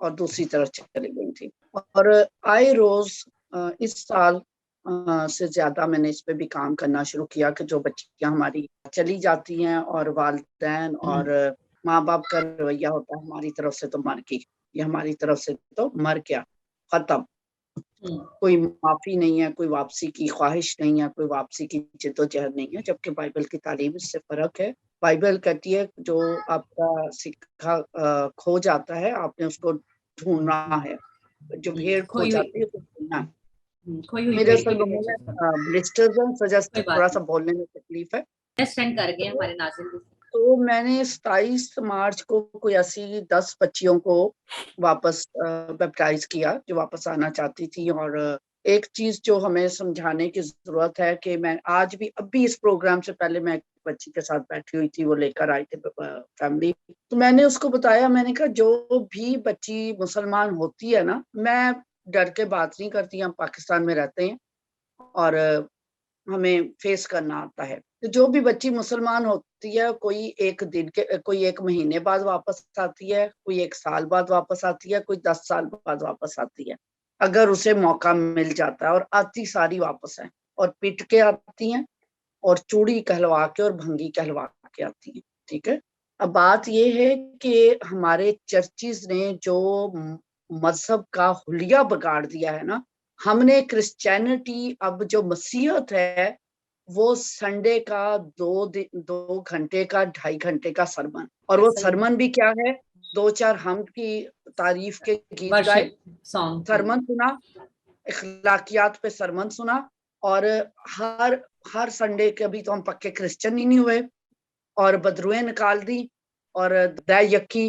S10: और दूसरी तरफ चली गई थी। और आए रोज इस साल से ज्यादा मैंने इस पे भी काम करना शुरू किया कि जो बच्चियां हमारी चली जाती हैं और वालिदैन और माँ बाप का रवैया होता है हमारी तरफ से तो मर गई, ये हमारी तरफ से तो मर गया, खत्म, कोई माफी नहीं है, कोई वापसी की ख्वाहिश नहीं है, कोई वापसी की जिद्दोजहद नहीं है। जबकि बाइबल की तालीम इससे फर्क है। बाइबल कहती है जो आपका सिक्का खो जाता है, आपने उसको ढूंढना है, जो भेड़ खो जाती है उसको ढूंढना है। मेरे असल में ब्लिस्टर्स हैं, वजह से थोड़ा सा बोलने में तकलीफ है।
S6: अंडरस्टैंड कर गए हमारे नाज़रीन।
S10: तो मैंने 27 मार्च को कोई ऐसी 10 बच्चियों को वापस बैप्टाइज किया जो वापस आना चाहती थी। और एक चीज जो हमें समझाने की जरूरत है कि मैं आज भी, अभी इस प्रोग्राम से पहले मैं एक बच्ची के साथ बैठी हुई थी, वो लेकर आई थी फैमिली, तो मैंने उसको बताया, मैंने कहा जो भी बच्ची मुसलमान होती है ना, मैं डर के बात नहीं करती, हम पाकिस्तान में रहते हैं और हमें फेस करना आता है। तो जो भी बच्ची मुसलमान होती है, कोई एक दिन के, कोई एक महीने बाद वापस आती है, कोई 1 साल बाद वापस आती है, कोई 10 साल बाद वापस आती है, अगर उसे मौका मिल जाता है। और आती सारी वापस है, और पिट के आती हैं, और चूड़ी कहलवा के और भंगी कहलवा के आती हैं। ठीक है। अब बात ये है कि हमारे चर्चिज ने जो मजहब का हुलिया बिगाड़ दिया है ना, हमने क्रिश्चियनिटी, अब जो मसीहत है वो संडे का 2 घंटे का 2.5 घंटे का सरमन, और वो सरमन भी क्या है, 2-4 हम की तारीफ के गीत गाए, सरमन सुना, इखलाकियात पे सरमन सुना, और हर संडे के, अभी तो हम पक्के क्रिश्चियन ही नहीं हुए, और बदरुएं निकाल दी और दाय यकी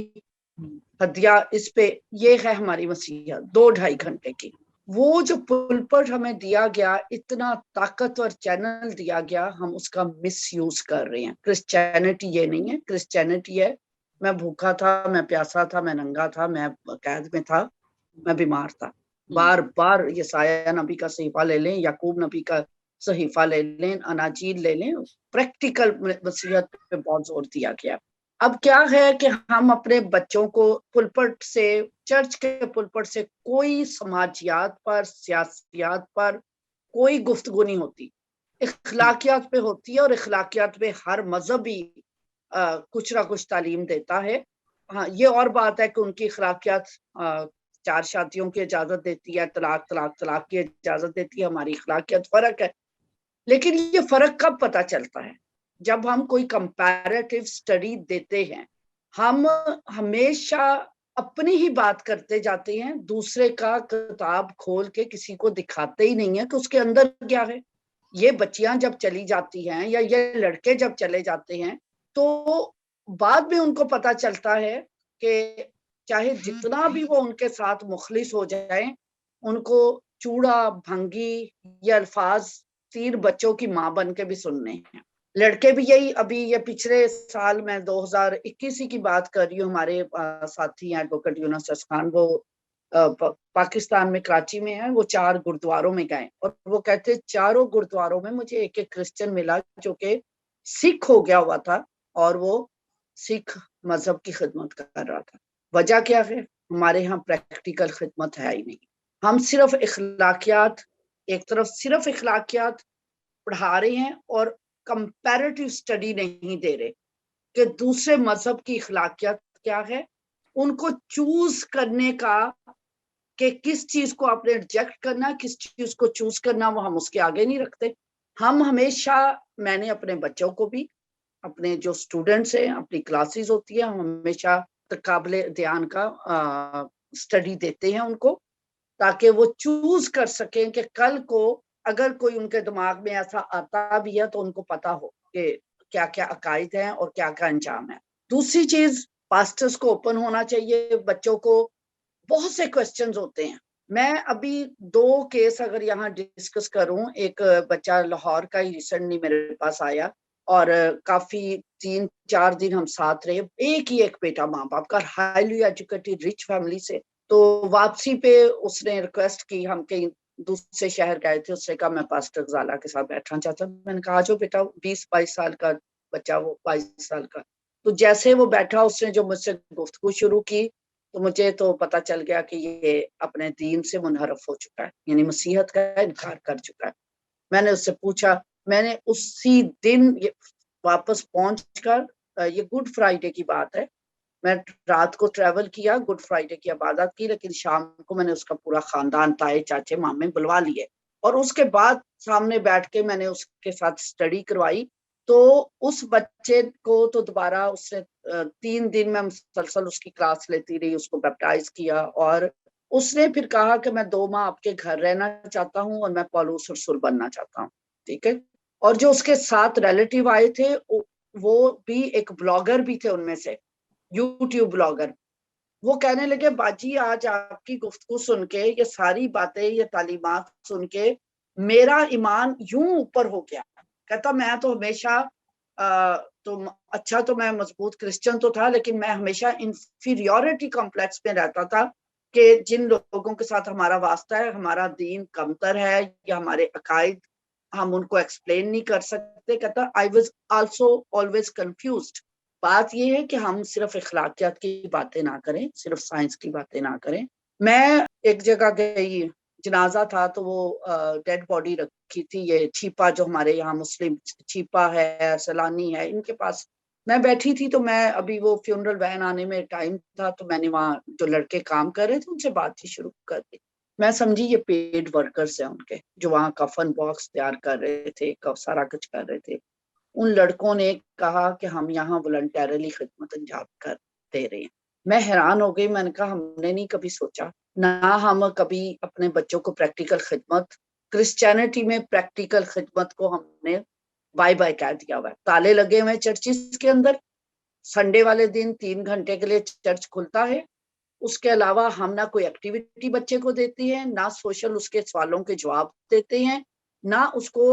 S10: हदिया, इस पे ये है हमारी मसीहत 2-2.5 घंटे की। वो जो पुलपट हमें दिया गया, इतना ताकतवर चैनल दिया गया, हम उसका मिसयूज कर रहे हैं। क्रिश्चियनिटी ये नहीं है, क्रिश्चियनिटी है मैं भूखा था, मैं प्यासा था, मैं नंगा था, मैं कैद में था, मैं बीमार था। बार बार यसाया नबी का सहीफा ले लें, याकूब नबी का सहीफा ले लें, अनाजील ले लें, प्रैक्टिकल मसीहत पे बहुत जोर दिया गया। अब क्या है कि हम अपने बच्चों को पुलपट से, चर्च के पुलपट से कोई समाजियात पर, सियासियात पर कोई गुफ्तगू नहीं होती, इखलाकियात पे होती है। और इखलाकियात पे हर मजहबी कुछ ना कुछ तालीम देता है। हाँ, ये और बात है कि उनकी इखलाकियात 4 शादियों की इजाजत देती है, तलाक की इजाजत देती है, हमारी इखलाकियात फर्क है। लेकिन ये फर्क कब पता चलता है? जब हम कोई कंपैरेटिव स्टडी देते हैं। हम हमेशा अपनी ही बात करते जाते हैं, दूसरे का किताब खोल के किसी को दिखाते ही नहीं है कि उसके अंदर क्या है। یہ بچیاں جب چلی جاتی ہیں یا یہ لڑکے جب چلے جاتے ہیں تو بعد میں ان کو پتا چلتا ہے کہ چاہے جتنا بھی وہ ان کے ساتھ مخلص ہو جائیں، ان کو چوڑا بھنگی یہ الفاظ 3 بچوں کی ماں بن کے بھی سننے ہیں. لڑکے بھی یہی. ابھی یہ پچھلے سال میں 2021 کی بات کر رہی ہوں، ہمارے ساتھی ہیں ایڈوکیٹ یونس اسخان، وہ پاکستان میں کراچی میں ہیں، وہ 4 گردواروں میں گئے اور وہ کہتے 4 گردواروں میں مجھے ایک کرسچن ملا جو کہ سکھ ہو گیا ہوا تھا اور وہ سکھ مذہب کی خدمت کر رہا تھا. وجہ کیا ہے؟ ہمارے ہاں پریکٹیکل خدمت ہے ہی نہیں. ہم صرف اخلاقیات، ایک طرف صرف اخلاقیات پڑھا رہے ہیں اور کمپیریٹیو اسٹڈی نہیں دے رہے کہ دوسرے مذہب کی اخلاقیات کیا ہے، ان کو چوز کرنے کا کہ کس چیز کو آپ نے ریجیکٹ کرنا، کس چیز کو چوز کرنا، وہ ہم اس کے آگے نہیں رکھتے. ہم ہمیشہ، میں نے اپنے بچوں کو بھی، اپنے جو اسٹوڈنٹس ہیں، اپنی کلاسز ہوتی ہیں، ہم ہمیشہ قابل دھیان کا اسٹڈی دیتے ہیں ان کو، تاکہ وہ چوز کر سکیں کہ کل کو اگر کوئی ان کے دماغ میں ایسا آتا بھی ہے تو ان کو پتا ہو کہ کیا کیا عقائد ہیں اور کیا کیا انجام ہے. دوسری چیز، پاسٹرز کو اوپن ہونا چاہیے. بچوں کو بہت سے کوسچنز ہوتے ہیں. میں ابھی 2 کیس اگر یہاں ڈسکس کروں، ایک بچہ لاہور کا ہی ریسنٹلی میرے پاس آیا اور کافی 3-4 دن ہم ساتھ رہے. ایک بیٹا، ماں باپ کا، ہائیلی ایجوکیٹڈ رچ فیملی سے. تو واپسی پہ اس نے ریکویسٹ کی، ہم کہیں دوسرے شہر گئے تھے، اس نے کہا میں پاسٹر غزالہ کے ساتھ بیٹھنا چاہتا ہوں. میں نے کہا جو بیٹا، 20-22 سال کا بچہ، وہ 22 سال کا. تو جیسے وہ بیٹھا، اس نے جو مجھ سے گفتگو شروع کی تو مجھے تو پتا چل گیا کہ یہ اپنے دین سے منحرف ہو چکا ہے، یعنی مسیحیت کا انکار کر چکا ہے. میں نے اس سے پوچھا، میں نے اسی دن واپس پہنچ کر، یہ گڈ فرائیڈے کی بات ہے، میں رات کو ٹریول کیا، گڈ فرائیڈے کی عبادت کی، لیکن شام کو میں نے اس کا پورا خاندان، تائے چاچے مامے بلوا لیے اور اس کے بعد سامنے بیٹھ کے میں نے اس کے ساتھ اسٹڈی کروائی. تو اس بچے کو تو دوبارہ اس نے 3 دن میں مسلسل اس کی کلاس لیتی رہی، اس کو بیپٹائز کیا اور اس نے پھر کہا کہ میں 2 ماہ آپ کے گھر رہنا چاہتا ہوں اور میں پولوس رسول بننا چاہتا ہوں. ٹھیک ہے. اور جو اس کے ساتھ ریلیٹیو آئے تھے وہ بھی ایک بلاگر بھی تھے ان میں سے، یوٹیوب بلاگر. وہ کہنے لگے باجی آج آپ کی گفتگو سن کے، یہ ساری باتیں، یہ تعلیمات سن کے میرا ایمان یوں اوپر ہو گیا. کہتا میں تو ہمیشہ تو میں مضبوط کرسچن تو تھا، لیکن میں ہمیشہ انفیریورٹی کمپلیکس میں رہتا تھا کہ جن لوگوں کے ساتھ ہمارا واسطہ ہے، ہمارا دین کمتر ہے یا ہمارے عقائد ہم ان کو ایکسپلین نہیں کر سکتے. کہتا I was also always confused. بات یہ ہے کہ ہم صرف اخلاقیات کی باتیں نہ کریں، صرف سائنس کی باتیں نہ کریں. میں ایک جگہ گئی، جنازہ تھا تو وہ ڈیڈ باڈی رکھی تھی، یہ چھیپا جو ہمارے یہاں مسلم چھیپا ہے، سیلانی ہے، ان کے پاس میں بیٹھی تھی. تو میں ابھی وہ فیونرل وین آنے میں ٹائم تھا تو میں نے وہاں جو لڑکے کام کر رہے تھے ان سے بات ہی شروع کر دی. میں سمجھی یہ پیڈ ورکرز ہیں ان کے، جو وہاں کفن باکس تیار کر رہے تھے، سارا کچھ کر رہے تھے. ان لڑکوں نے کہا کہ ہم یہاں والنٹیرلی خدمت انجام کر دے رہے ہیں. میں حیران ہو گئی. میں نے کہا ہم نے نہیں کبھی سوچا، نہ ہم کبھی اپنے بچوں کو پریکٹیکل خدمت، کرسچینٹی میں پریکٹیکل خدمت کو ہم نے بائی بائی کہہ دیا ہوا ہے. تالے لگے ہوئے چرچز کے اندر، سنڈے والے دن 3 گھنٹے کے لیے چرچ کھلتا ہے، اس کے علاوہ ہم نہ کوئی ایکٹیویٹی بچے کو دیتے ہیں، نہ سوشل اس کے سوالوں کے جواب دیتے ہیں، نہ اس کو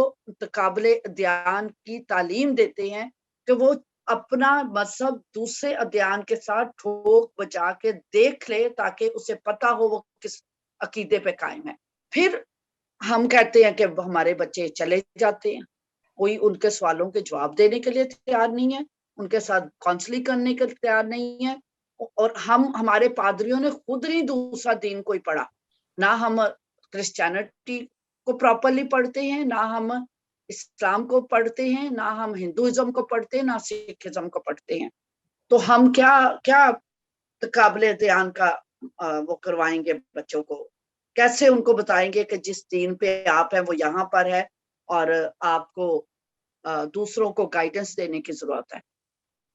S10: قابل ادیان کی تعلیم دیتے ہیں کہ وہ اپنا مذہب دوسرے ادیان کے ساتھ ٹھوک بجا کے دیکھ لے تاکہ اسے پتا ہو وہ کس عقیدے پہ قائم ہے. پھر ہم کہتے ہیں کہ ہمارے بچے چلے جاتے ہیں، کوئی ان کے سوالوں کے جواب دینے کے لیے تیار نہیں ہے، ان کے ساتھ کاؤنسلنگ کرنے کے لیے تیار نہیں ہے. اور ہمارے پادریوں نے خود نہیں دوسرا دین کوئی پڑھا، نہ ہم کرسچینٹی کو پراپرلی پڑھتے ہیں، نہ ہم اسلام کو پڑھتے ہیں، نہ ہم ہندوازم کو پڑھتے ہیں، نہ سکھزم کو پڑھتے ہیں. تو ہم کیا قابل دھیان کا وہ کروائیں گے بچوں کو؟ کیسے ان کو بتائیں گے کہ جس دین پہ آپ ہیں وہ یہاں پر ہے اور آپ کو دوسروں کو گائیڈنس دینے کی ضرورت ہے؟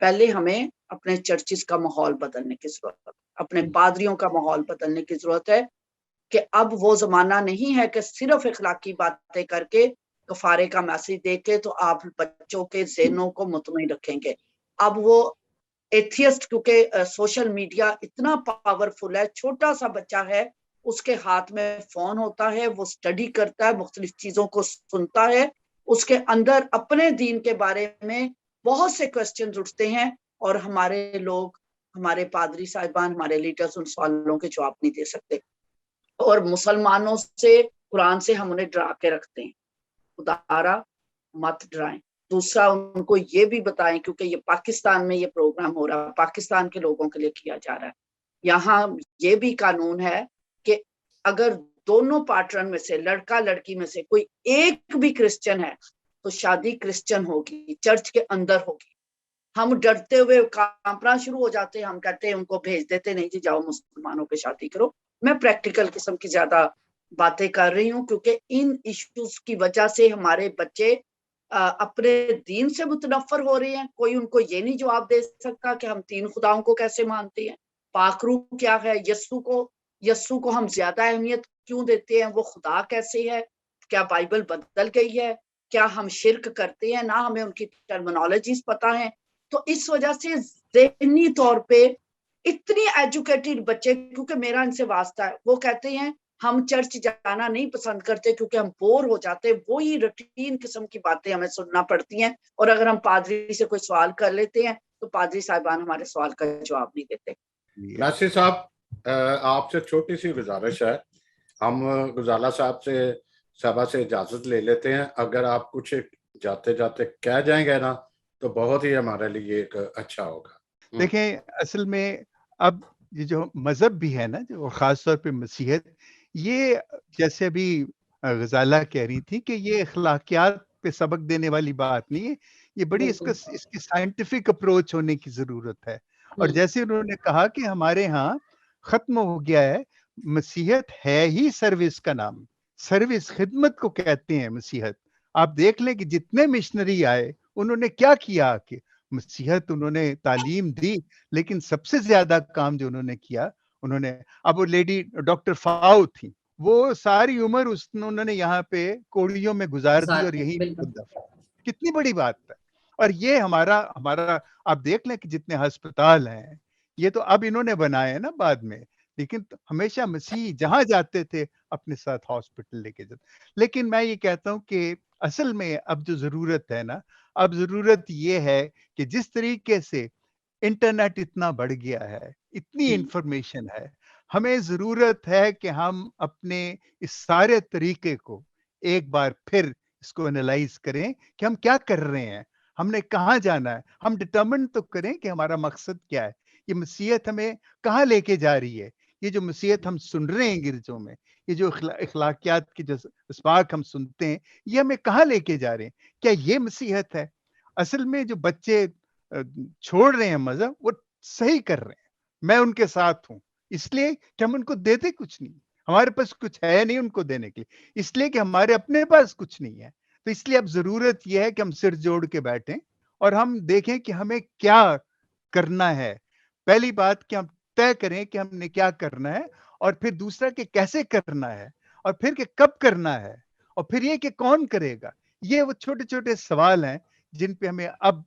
S10: پہلے ہمیں اپنے چرچز کا ماحول بدلنے کی ضرورت ہے، اپنے پادریوں کا ماحول بدلنے کی ضرورت ہے کہ اب وہ زمانہ نہیں ہے کہ صرف اخلاقی باتیں کر کے कफारे का मैसेज देके तो आप बच्चों के ज़हनों को मुतमईन रखेंगे। अब वो एथियस्ट, क्योंकि सोशल मीडिया इतना पावरफुल है, छोटा सा बच्चा है, उसके हाथ में फोन होता है, वो स्टडी करता है, मुख्तलिफ चीजों को सुनता है, उसके अंदर अपने दीन के बारे में बहुत से क्वेश्चन उठते हैं और हमारे लोग, हमारे पादरी साहिबान, हमारे लीडर्स उन सवालों के जवाब नहीं दे सकते। और मुसलमानों से, कुरान से हम उन्हें डरा के रखते हैं, खुदारा मत डराएं। दूसरा, उनको ये भी बताएं, क्योंकि ये पाकिस्तान में ये प्रोग्राम हो रहा है, पाकिस्तान के लोगों के लिए किया जा रहा है, यहाँ ये भी कानून है कि अगर दोनों पार्टनर में से, लड़का लड़की में से कोई एक भी क्रिश्चियन है तो शादी क्रिश्चियन होगी, चर्च के अंदर होगी। हम डरते हुए कांपना शुरू हो जाते हैं, हम कहते हैं, उनको भेज देते, नहीं जी जाओ मुसलमानों पे शादी करो। मैं प्रैक्टिकल किस्म की ज्यादा बातें कर रही हूँ, क्योंकि इन इश्यूज की वजह से हमारे बच्चे अपने दीन से मुतनफर हो रहे हैं। कोई उनको ये नहीं जवाब दे सकता कि हम 3 खुदाओं को कैसे मानते हैं, पाकरू क्या है, यस्सु को हम ज्यादा अहमियत क्यों देते हैं, वो खुदा कैसे है, क्या बाइबल बदल गई है, क्या हम शिर्क करते हैं, ना हमें उनकी टर्मिनोलॉजीज पता है। तो इस वजह से ज़हनी तौर पे इतनी एजुकेटेड बच्चे, क्योंकि मेरा इनसे वास्ता है, वो कहते हैं हम चर्च जाना नहीं पसंद करते क्योंकि हम बोर हो जाते हैं, वही रूटीन किस्म की बातें हमें सुनना पड़ती हैं, और अगर हम पादरी से कोई सवाल कर लेते हैं तो पादरी साहिबान हमारे सवाल का जवाब नहीं देते।
S5: नासिर साहब, आपसे छोटी सी गुजारिश है, हम गुजाला साहब से सभा से इजाजत ले लेते हैं। अगर आप कुछ जाते जाते कह जाएंगे ना तो बहुत ही हमारे लिए एक अच्छा होगा।
S9: देखें, असल में अब ये जो मजहब भी है ना, जो खास तौर पे मसीहत, ये जैसे अभी गजाला कह रही थी कि ये अखलाकियात पे सबक देने वाली बात नहीं है, ये बड़ी इसकी साइंटिफिक अप्रोच होने की जरूरत है। और जैसे उन्होंने कहा कि हमारे यहाँ खत्म हो गया है, मसीहत है ही सर्विस का नाम, सर्विस, खिदमत को कहते हैं मसीहत। आप देख लें कि जितने मिशनरी आए उन्होंने क्या किया, कि मसीहत उन्होंने तालीम दी, लेकिन सबसे ज्यादा काम जो उन्होंने किया, उन्होंने, अब वो लेडी डॉक्टर फाउ थी, वो सारी उम्र उन्होंने यहाँ पे कोड़ियों में गुजार दी और यही कितनी बड़ी बात है। और ये हमारा आप देख लें कि जितने अस्पताल हैं, ये तो अब इन्होंने बनाए ना बाद में, लेकिन हमेशा मसीह जहां जाते थे अपने साथ हॉस्पिटल लेके जाते। लेकिन मैं ये कहता हूं कि असल में अब जो जरूरत है ना, अब जरूरत ये है कि जिस तरीके से इंटरनेट इतना बढ़ गया है, इतनी इंफॉर्मेशन है, हमें जरूरत है कि हम अपने इस सारे तरीके को एक बार फिर इसको एनालाइज करें कि हम क्या कर रहे हैं, हमने कहाँ जाना है, हम डिटरमिन तो करें कि हमारा मकसद क्या है, ये मसीहत हमें कहाँ लेके जा रही है। ये जो मसीहत हम सुन रहे हैं गिरजों में, ये जो इखलाकियात की जो अस्पाक हम सुनते हैं, ये हमें कहाँ लेके जा रहे हैं, क्या ये मसीहत है? असल में जो बच्चे छोड़ रहे हैं मजहब, वो सही कर रहे हैं, मैं उनके साथ हूँ, इसलिए कि हम उनको देते कुछ नहीं, हमारे पास कुछ है नहीं उनको देने के लिए, इसलिए कि हमारे अपने पास कुछ नहीं है। तो इसलिए अब जरूरत यह है कि हम सिर जोड़ के बैठें और हम देखें कि हमें क्या करना है। पहली बात कि हम तय करें कि हमने क्या करना है, और फिर दूसरा कि कैसे करना है, और फिर कि कब करना है, और फिर ये कि कौन करेगा। ये वो छोटे छोटे सवाल हैं जिन पे हमें अब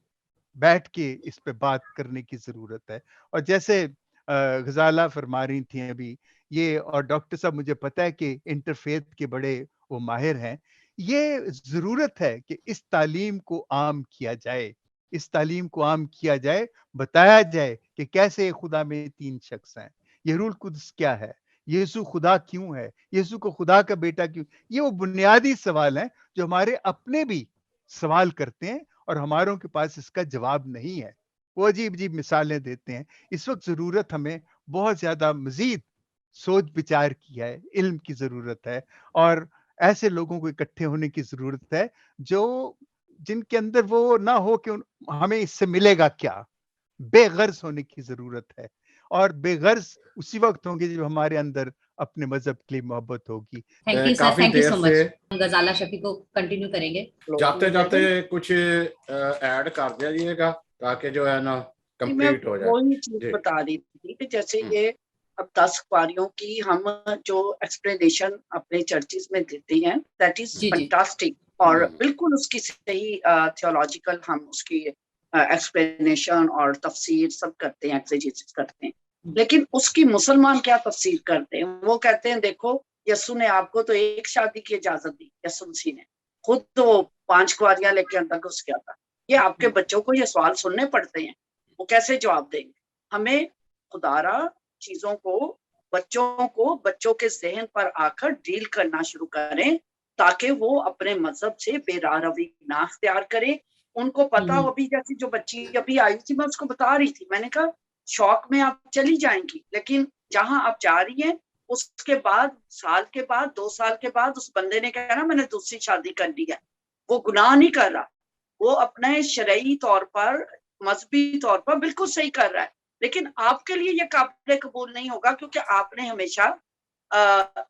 S9: बैठ के इस पे बात करने की जरूरत है। और जैसे गजाला फरमा रही थी अभी ये, और डॉक्टर साहब मुझे पता है कि इंटरफेथ के बड़े वो माहिर हैं, ये जरूरत है कि इस तालीम को आम किया जाए, इस तालीम को आम किया जाए, बताया जाए कि कैसे खुदा में 3 शख्स हैं, ये रूल कुद्स क्या है, यीशु खुदा क्यों है, यीशु को खुदा का बेटा क्यों। ये वो बुनियादी सवाल हैं जो हमारे अपने भी सवाल करते हैं और हमारों के पास इसका जवाब नहीं है, वो अजीब अजीब मिसालें देते हैं। इस वक्त जरूरत हमें बहुत ज्यादा मजीद सोच विचार की है, इल्म की जरूरत है, और ऐसे लोगों को इकट्ठे होने की जरूरत है जो जिनके अंदर वो ना हो कि हमें इससे मिलेगा क्या, बेगर्ज होने की जरूरत है। और बेगर्ज उसी वक्त होंगे जब हमारे अंदर अपने मजहब के लिए मोहब्बत होगी।
S6: Thank you sir, thank you so much. Ghazala Shafi को कंटिन्यू करेंगे,
S5: जाते जाते कुछ ऐड कर दीजिएगा ताकि जो है ना कंप्लीट हो जाए।
S10: वही चीज बता रही थी कि जैसे ये अब 10 अखबारियों की हम जो एक्सप्लेनेशन अपने चर्चिस में देते हैं, दैट इज फैंटास्टिक, और बिल्कुल उसकी सही थियोलॉजिकल हम उसकी एक्सप्लेनेशन और तफसीर सब करते हैं, एक्सेजेसिस करते हैं, लेकिन उसकी मुसलमान क्या तफसीर करते हैं? वो कहते हैं देखो यस्सु ने आपको तो एक शादी की इजाजत दी, यस्सु मसीह ने खुद तो 5 कुंवारियां लेके अंदर घुस गया था। ये आपके बच्चों को ये सवाल सुनने पड़ते हैं, वो कैसे जवाब देंगे? हमें खुदारा चीजों को बच्चों के जहन पर आकर डील करना शुरू करें ताकि वो अपने मजहब से बेरारवी ना अख्तियार करें। उनको पता हो, अभी जैसी जो बच्ची अभी आई थी मैं उसको बता रही थी, मैंने कहा शौक में आप चली जाएंगी, लेकिन जहां आप जा रही हैं उसके बाद साल के बाद 2 साल के बाद उस बंदे ने कहा ना मैंने दूसरी शादी कर ली है, वो गुनाह नहीं कर रहा, वो अपने शरई तौर पर मजहबी तौर पर बिल्कुल सही कर रहा है, लेकिन आपके लिए ये काबिल कबूल नहीं होगा क्योंकि आपने हमेशा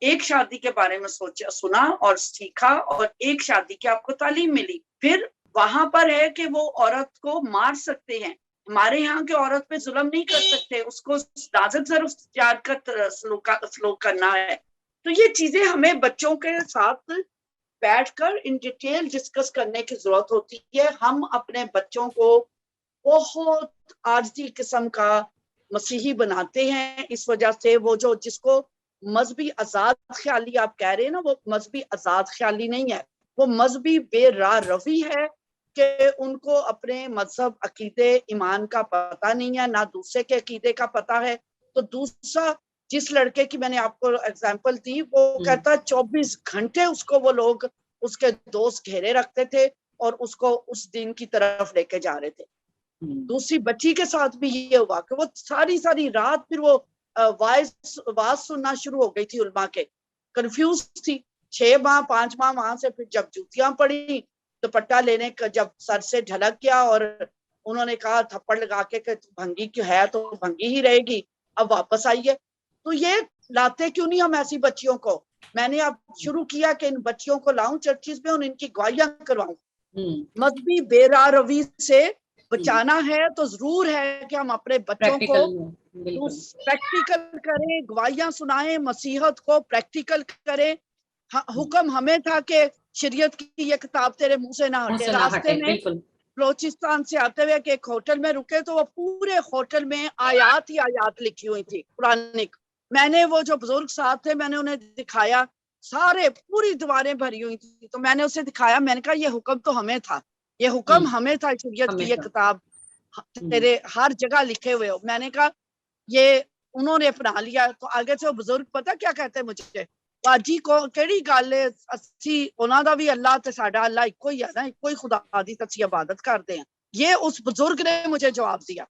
S10: एक शादी के बारे में सुना और सीखा और एक शादी की आपको तालीम मिली। फिर वहां पर है कि वो औरत को मार सकते हैं, हमारे यहाँ के औरत पे जुल्म नहीं कर सकते, उसको नाजुक ज़रूर इख्तियार कर सलूक करना है। तो ये चीजें हमें बच्चों के साथ बैठकर इन डिटेल डिस्कस करने की जरूरत होती है। हम अपने बच्चों को बहुत आरजी किस्म का मसीही बनाते हैं, इस वजह से वो जो जिसको मजहबी आजाद ख्याली आप कह रहे हैं ना, वो मजहबी आजाद ख्याली नहीं है, वो मजहबी बेरा रवी है कि उनको अपने मजहब अकीदे ईमान का पता नहीं है, ना दूसरे के अकीदे का पता है। तो दूसरा जिस लड़के की मैंने आपको एग्जांपल दी, वो कहता 24 घंटे उसको वो लोग उसके दोस्त घेरे रखते थे और उसको उस दिन की तरफ लेके जा रहे थे। दूसरी बच्ची के साथ भी ये हुआ कि वो सारी रात फिर वो वाज सुनना शुरू हो गई थी उलमा के, कंफ्यूज थी। 6 माह 5 माह वहां से फिर जब जूतियां पड़ी, दुपट्टा लेने का जब सर से ढलक गया और उन्होंने कहा थप्पड़ लगा के कि भंगी क्यों है तो भंगी ही रहेगी, अब वापस आई है। तो ये लाते क्यों नहीं हम ऐसी बच्चियों को? मैंने अब शुरू किया कि इन बच्चियों को लाऊं चर्चिज में और इनकी गवाहियां करवाऊं। मजहबी बेरा रवी से बचाना है तो जरूर है कि हम अपने बच्चों को प्रैक्टिकल करें, गवाहियां सुनाएं, मसीहत को प्रैक्टिकल करें। हुक्म हमें था कि शरीयत की ये किताब तेरे मुंह से ना हटे। रास्ते में बलोचिस्तान से आते हुए कि एक होटल में रुके तो वो पूरे होटल में आयात ही आयात लिखी हुई थी कुरानिक। मैंने वो जो बुजुर्ग साथ थे मैंने उन्हें दिखाया, सारे पूरी दीवारें भरी हुई थी, तो मैंने उसे दिखाया, मैंने कहा ये हुक्म तो हमें था, ये हुक्म हमें था, शरीयत की ये किताब तेरे हर जगह लिखे हुए हो। मैंने कहा ये उन्होंने अपना लिया। तो आगे से वो बुजुर्ग पता क्या कहते मुझे, बाजी को केड़ी गल है, अस्सी उन्हां दा भी अल्लाह ते साडा अल्लाह इक्को ही है ना, इक्को ही खुदा दी तसी इबादत करते हैं। ये उस बुजुर्ग ने मुझे जवाब दिया।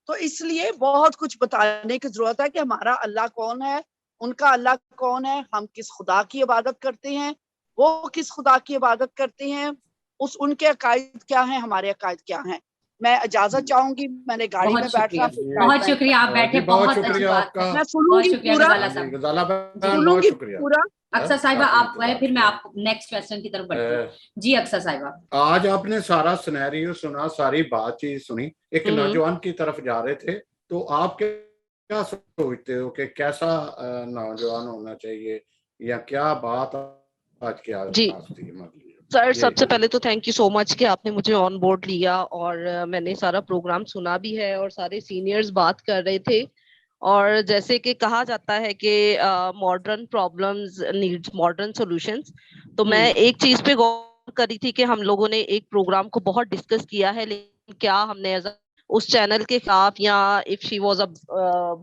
S10: तो इसलिए बहुत कुछ बताने की जरूरत है कि हमारा अल्लाह कौन है, उनका अल्लाह कौन है, हम किस खुदा की इबादत करते हैं, वो किस खुदा की इबादत करते हैं, उनके अकायद क्या हैं, हमारे अकायद क्या हैं। मैं इजाजत चाहूंगी, मैंने गाड़ी में बैठना।
S6: बहुत शुक्रिया, आप बैठे, बहुत अच्छी बात है। मैं सुनूंगी पूरा। अक्सर साहिबा आप गए, फिर मैं आपको नेक्स्ट क्वेश्चन की तरफ बढ़ती हूं। जी अक्सर साहिबा,
S5: आज आपने सारा सिनेरियो सुना, सारी बातचीत सुनी, एक नौजवान की तरफ जा रहे थे, तो आप क्या सोचते हो कि कैसा नौजवान होना चाहिए या क्या बात आज की आज
S11: सर, सबसे पहले तो थैंक यू सो मच कि आपने मुझे ऑन बोर्ड लिया और मैंने सारा प्रोग्राम सुना भी है और सारे सीनियर्स बात कर रहे थे। और जैसे कि कहा जाता है कि modern problems needs modern solutions, तो मैं एक चीज पे गौर करी थी कि हम लोगों ने एक प्रोग्राम को बहुत डिस्कस किया है, लेकिन क्या हमने उस चैनल के खिलाफ या if she was a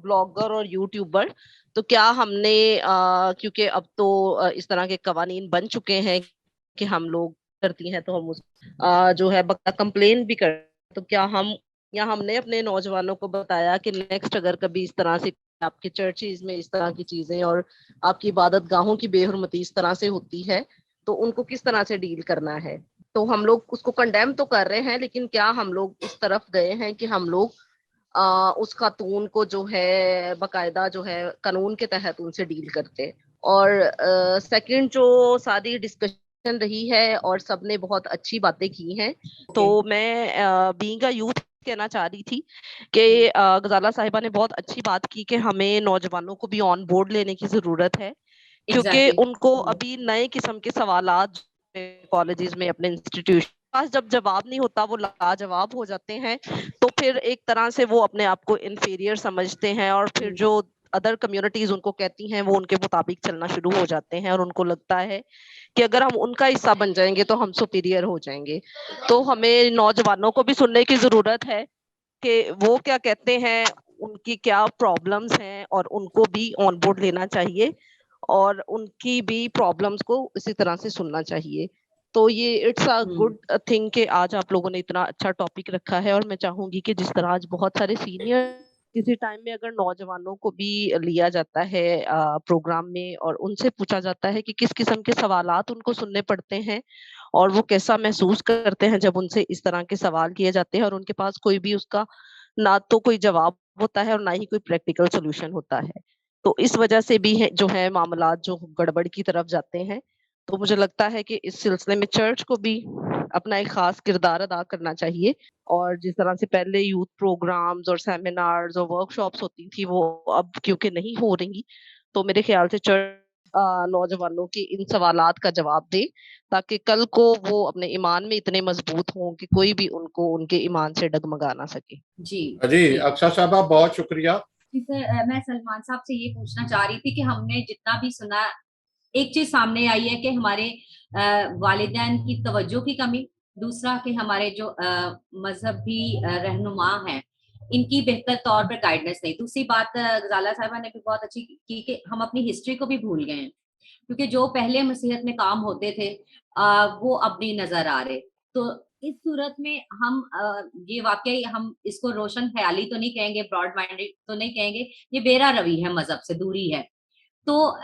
S11: blogger और यूट्यूबर, तो क्या हमने क्योंकि अब तो इस तरह के कवानीन बन चुके हैं कि हम लोग करती हैं तो हम उस जो है कंप्लेन भी कर, तो क्या हम या हमने अपने नौजवानों को बताया कि नेक्स्ट अगर कभी इस तरह से आपके चर्चेज में इस तरह की चीजें और आपकी इबादत गाहों की बेहुरमती इस तरह से होती है तो उनको किस तरह से डील करना है। तो हम लोग उसको कंडेम तो कर रहे हैं, लेकिन क्या हम लोग उस तरफ गए हैं कि हम लोग उस खातून को जो है बाकायदा जो है कानून के तहत उनसे डील करते। और सेकंड जो सारी डिस्कशन रही है और सबने बहुत अच्छी बातें की हैं, तो मैं बीइंग अ यूथ कहना चाह रही थी कि गजाला साहिबा ने बहुत अच्छी बात की कि हमें नौजवानों को भी ऑन बोर्ड लेने की जरूरत है, क्योंकि उनको अभी नए किस्म के सवालात कॉलेजेस में, अपने इंस्टीट्यूशन पास जब जवाब नहीं होता, वो लाजवाब हो जाते हैं, तो फिर एक तरह से वो अपने आप को इन्फीरियर समझते हैं, और फिर जो अदर कम्युनिटीज उनको कहती हैं वो उनके मुताबिक चलना शुरू हो जाते हैं, और उनको लगता है कि अगर हम उनका हिस्सा बन जाएंगे तो हम सुपीरियर हो जाएंगे। तो हमें नौजवानों को भी सुनने की जरूरत है कि वो क्या कहते हैं, उनकी क्या प्रॉब्लम्स हैं, और उनको भी ऑन बोर्ड लेना चाहिए, और उनकी भी प्रॉब्लम्स को इसी तरह से सुनना चाहिए। तो ये इट्स अ गुड थिंग कि आज आप लोगों ने इतना अच्छा टॉपिक रखा है, और मैं चाहूंगी कि जिस तरह आज बहुत सारे सीनियर किसी टाइम में अगर नौजवानों को भी लिया जाता है प्रोग्राम में, और उनसे पूछा जाता है कि किस किस्म के सवालात उनको सुनने पड़ते हैं, और वो कैसा महसूस करते हैं जब उनसे इस तरह के सवाल किए जाते हैं, और उनके पास कोई भी उसका ना तो कोई जवाब होता है और ना ही कोई प्रैक्टिकल सोल्यूशन होता है, तो इस वजह से भी है जो है मामलात जो गड़बड़ की तरफ जाते हैं। तो मुझे लगता है कि इस सिलसिले में चर्च को भी अपना एक खास किरदार अदा करना चाहिए, और जिस तरह से पहले यूथ प्रोग्राम्स और सेमिनार्स और वर्कशॉप्स होती थी, वो अब क्योंकि नहीं हो रही, तो मेरे ख्याल से चर्च नौजवानों के इन सवालात का जवाब दे, ताकि कल को वो अपने ईमान में इतने मजबूत हों कि कोई भी उनको उनके ईमान से डगमगा ना सके।
S6: जी
S5: जी अक्षर साहबा, बहुत शुक्रिया।
S6: जी सर, मैं सलमान साहब से ये पूछना चाह रही थी कि हमने जितना भी सुना, एक चीज सामने आई है कि हमारे वालिदैन की तवज्जो की कमी, दूसरा कि हमारे जो मजहबी रहनुमा हैं इनकी बेहतर तौर पर गाइडेंस नहीं। दूसरी बात गजाला साहिबा ने भी बहुत अच्छी की कि हम अपनी हिस्ट्री को भी भूल गए हैं, क्योंकि जो पहले मसीहत में काम होते थे वो अब नहीं नजर आ रहे। तो इस सूरत में हम ये वाकई हम इसको रोशन ख्याली तो नहीं कहेंगे, ब्रॉड माइंडेड तो नहीं कहेंगे, ये बेरा रवि है, मजहब से दूरी है। तो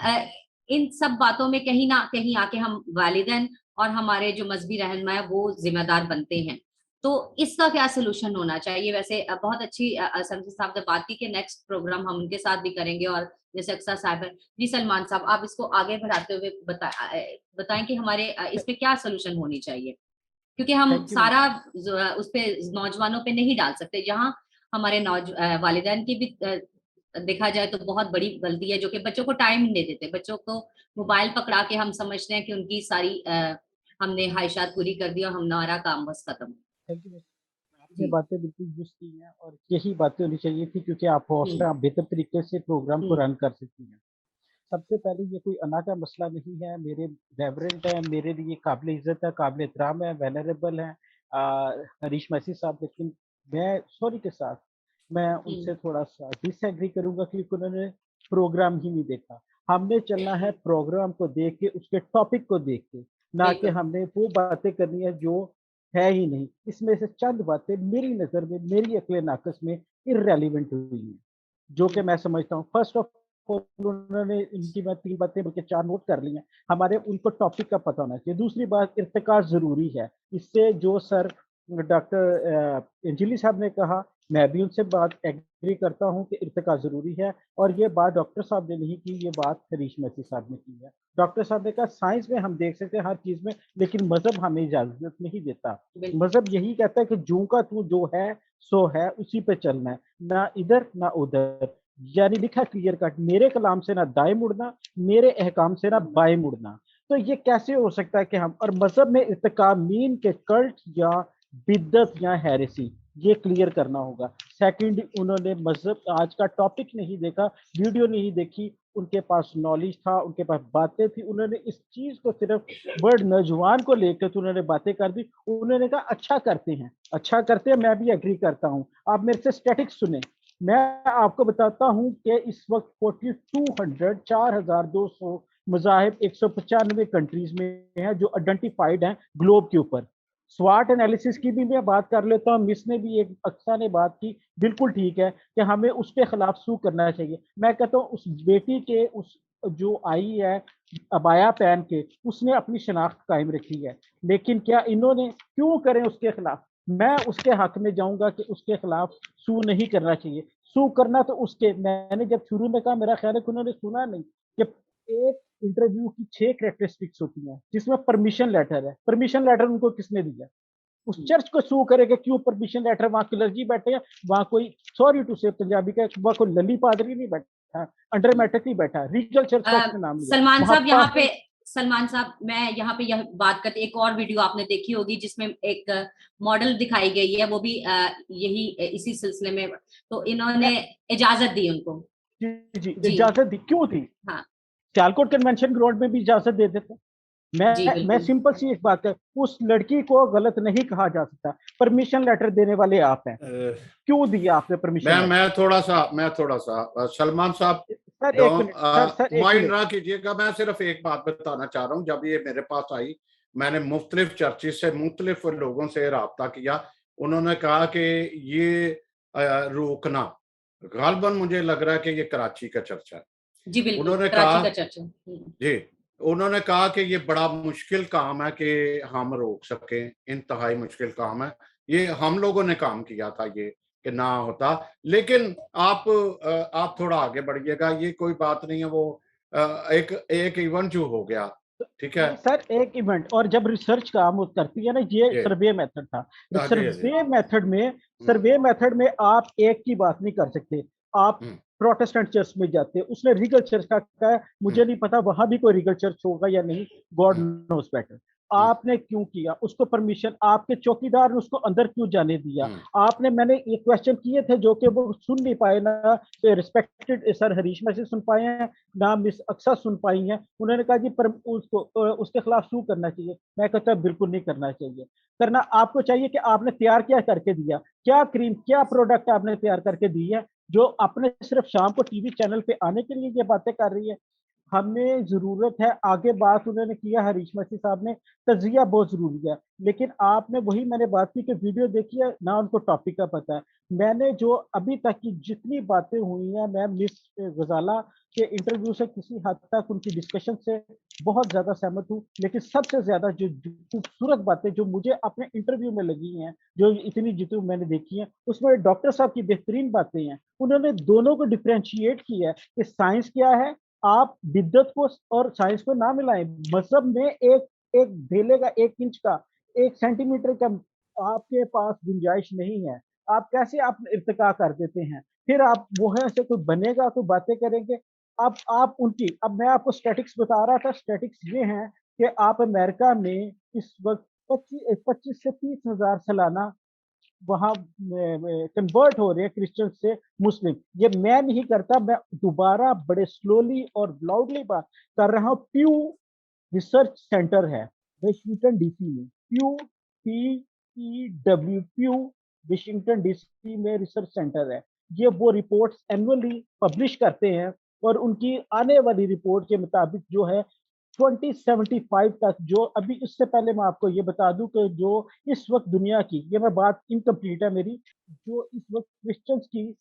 S6: इन सब बातों में कहीं ना कहीं आके हम वालिदैन और हमारे जो मजहबी रहनुमा है वो जिम्मेदार बनते हैं। तो इसका क्या सोल्यूशन होना चाहिए? वैसे बहुत अच्छी शमसी साहब ने बात की कि नेक्स्ट प्रोग्राम हम उनके साथ भी करेंगे, और जैसे अक्सर साहब है जी, सलमान साहब आप इसको आगे बढ़ाते हुए बताएं कि हमारे इस पे क्या सोल्यूशन होनी चाहिए, क्योंकि हम सारा उस पे नौजवानों पे नहीं डाल सकते। जहाँ हमारे वालिदैन की भी देखा जाए तो बहुत बड़ी गलती है, जो कि बच्चों को टाइम नहीं देते, बच्चों को मोबाइल पकड़ा के हम समझते हैं कि उनकी सारी हमने ख्वाहिशात पूरी कर दी और हमारा काम बस खत्म।
S7: Thank you. आपने बातें बिल्कुल दुरुस्त की हैं, और यही बातें होनी चाहिए थी, क्योंकि आप होस्ट हैं, आप बेहतर तरीके से प्रोग्राम को रन कर सकती हैं। सबसे पहले ये कोई अना का मसला नहीं है, मेरे रेवरेंट है, मेरे लिए काबिल इज्जत है, काबिल एहतराम है, वेनरेबल है हरीश मैसी साहब, लेकिन मैं सॉरी के साथ मैं उनसे थोड़ा सा डिसएग्री करूंगा, क्योंकि उन्होंने प्रोग्राम ही नहीं देखा। हमने चलना है प्रोग्राम को देख के, उसके टॉपिक को देख के, ना कि हमने वो बातें करनी है जो है ही नहीं। इसमें से चंद बातें मेरी नज़र में, मेरी अक्ल नाकस में इररेलेवेंट हुई हैं, जो कि मैं समझता हूँ। फर्स्ट ऑफ ऑल उन्होंने इनकी मैं 3 बातें बल्कि 4 नोट कर ली हैं। हमारे उनको टॉपिक का पता होना चाहिए। दूसरी बात, इर्तिका ज़रूरी है। इससे जो सर डॉक्टर अंजलि साहब ने कहा, मैं भी उनसे बात एग्री करता हूँ कि इर्तिका ज़रूरी है, और ये बात डॉक्टर साहब ने नहीं की, ये बात हरीश मैसी साहब ने की है। डॉक्टर साहब ने कहा साइंस में हम देख सकते हैं हर चीज़ में, लेकिन मज़हब हमें इजाज़त नहीं देता। मज़हब यही कहता है कि जूं का तू जो है सो है, उसी पे चलना है, ना इधर ना उधर। यानी लिखा क्लियर कट, मेरे कलाम से ना दाएं मुड़ना, मेरे अहकाम से ना बाएं मुड़ना। तो ये कैसे हो सकता है कि हम, और मज़हब में इर्तिका मीन के कल्ट या बिद्दत या हेरेसी, ये क्लियर करना होगा। सेकंड, उन्होंने मज़हब आज का टॉपिक नहीं देखा, वीडियो नहीं देखी, उनके पास नॉलेज था, उनके पास बातें थी, उन्होंने इस चीज़ को सिर्फ वर्ड नौजवान को लेकर तो उन्होंने बातें कर दी। उन्होंने कहा अच्छा करते हैं, अच्छा करते हैं, मैं भी एग्री करता हूँ। आप मेरे से स्टैटिक्स सुने, मैं आपको बताता हूँ कि इस वक्त 4200 मज़ाहिब 195 कंट्रीज में हैं जो आइडेंटिफाइड हैं ग्लोब के ऊपर। स्वाट एनालिसिस की भी मैं बात कर लेता हूँ, मिस ने भी, एक अक्सा ने बात की, बिल्कुल ठीक है कि हमें उसके खिलाफ सू करना चाहिए। मैं कहता हूँ उस बेटी के, उस जो आई है अबाया पहन के, उसने अपनी शनाख्त कायम रखी है, लेकिन क्या इन्होंने क्यों करें उसके खिलाफ? मैं उसके हक में जाऊंगा कि उसके खिलाफ सू नहीं करना चाहिए। सू करना तो उसके, मैंने जब शुरू में कहा, मेरा ख्याल है कि उन्होंने सुना नहीं कि एक इंटरव्यू की 6 कैरेक्टरिस्टिक्स होती हैं, जिसमें परमिशन लेटर है। परमिशन लेटर उनको किसने दिया? उस चर्च को सू करेगा, क्यों परमिशन लेटर? वहां क्लर्जी बैठे हैं, वहां कोई, सॉरी टू से पंजाबी का, वहां कोई लली पादरी नहीं बैठा, अंडर मैट्रिक नहीं बैठा, रीजनल चर्च का उसने नाम लिया।
S6: सलमान साहब, मैं यहाँ पे यह बात करते, एक और वीडियो आपने देखी होगी जिसमें एक मॉडल दिखाई गई है, वो भी यही इसी सिलसिले में, तो इन्होंने इजाजत दी उनको।
S7: जी
S6: जी।
S7: इजाजत दी, क्यों दी?
S6: हाँ
S7: सियालकोट कन्वेंशन ग्राउंड में भी इजाजत दे देते।
S6: जी
S7: मैं
S6: बिल्कुल।
S7: सिंपल सी एक बात है, उस लड़की को गलत नहीं कहा जा सकता, परमिशन लेटर देने वाले आप हैं, क्यों दिया आपने परमिशन लेटर?
S5: मैं थोड़ा सा सलमान साहब
S7: सर एक मिनट, सर एक
S5: माइंड
S7: मिनट।
S5: ना कीजिएगा, मैं सिर्फ एक बात बताना चाह रहा हूँ। जब ये मेरे पास आई, मैंने मुख्तलिफ चर्चिस से मुख्तलिफ लोगों से रब्ता किया, उन्होंने कहा कि ये रोकना, गालबन मुझे लग रहा है कि ये कराची का चर्चा है।
S6: जी बिल्कुल,
S5: उन्होंने
S6: कराची
S5: कहा
S6: का चर्चा।
S5: जी, उन्होंने कहा कि ये बड़ा मुश्किल काम है कि हम रोक सकें, इंतहाई मुश्किल काम है। ये हम लोगों ने काम किया था ये कि ना होता, लेकिन आप थोड़ा आगे बढ़िएगा, ये कोई बात नहीं है। वो एक इवेंट जो हो गया, ठीक है
S7: सर एक इवेंट, और जब रिसर्च काम करती है ना, ये
S5: जी।
S7: सर्वे मेथड था।
S5: जी, जी।
S7: सर्वे मेथड में आप एक की बात नहीं कर सकते। आप प्रोटेस्टेंट चर्च में जाते, उसने रीगल चर्च का कहा है, मुझे नहीं पता वहां भी कोई रीगल चर्च होगा या नहीं, गॉड नोस बेटर। आपने क्यों किया उसको परमिशन? आपके चौकीदार ने उसको अंदर क्यों जाने दिया? आपने, मैंने ये क्वेश्चन किए थे जो कि वो सुन नहीं पाए ना, रिस्पेक्टेड सर हरीशमा से सुन पाए हैं ना मिस अक्सा सुन पाई हैं। उन्होंने कहा जी पर उसको उसके खिलाफ शू करना चाहिए। मैं कहता बिल्कुल नहीं करना चाहिए। करना आपको चाहिए कि आपने तैयार क्या करके दिया, क्या क्रीम, क्या प्रोडक्ट आपने तैयार करके दी है जो अपने सिर्फ शाम को टीवी चैनल पे आने के लिए ये बातें कर रही है। हमें जरूरत है आगे, बात उन्होंने किया हरीश मसी साहब ने, तजिया बहुत जरूरी है, लेकिन आपने वही मैंने बात की कि वीडियो देखी है ना, उनको टॉपिक का पता है। मैंने जो अभी तक की जितनी बातें हुई हैं, मैं मिस गजाला के इंटरव्यू से किसी हद तक उनकी डिस्कशन से बहुत ज्यादा सहमत हूँ, लेकिन सबसे ज्यादा जो खूबसूरत बातें जो मुझे अपने इंटरव्यू में लगी हैं, जो इतनी जितनी मैंने देखी हैं, उसमें डॉक्टर साहब की बेहतरीन बातें हैं। उन्होंने दोनों को डिफ्रेंशिएट किया है कि साइंस क्या है, आप बिद्दत को और साइंस को ना मिलाएं। मजहब में एक एक ढेले का 1 इंच का 1 सेंटीमीटर का आपके पास गुंजाइश नहीं है। आप कैसे आप इर्तिका कर देते हैं, फिर आप वो है ऐसे कोई बनेगा तो बातें करेंगे। अब आप उनकी, अब मैं आपको स्टैटिक्स बता रहा था, स्टैटिक्स ये हैं कि आप अमेरिका में इस वक्त 25 से 30 हजार सालाना वहां कन्वर्ट हो रहे हैं क्रिश्चियन से मुस्लिम। ये मैं नहीं करता, मैं दोबारा बड़े स्लोली और लाउडली बात कर रहा हूँ। प्यू रिसर्च सेंटर है वाशिंगटन डीसी में, प्यू वाशिंगटन डीसी में रिसर्च सेंटर है। ये वो रिपोर्ट्स एनुअली पब्लिश करते हैं, और उनकी आने वाली रिपोर्ट के मुताबिक जो है 2075 तक, जो अभी इससे पहले मैं आपको ये बता दूं कि जो इस वक्त दुनिया की, ये मैं बात इनकम्प्लीट है मेरी, जो इस वक्त क्रिश्चियंस की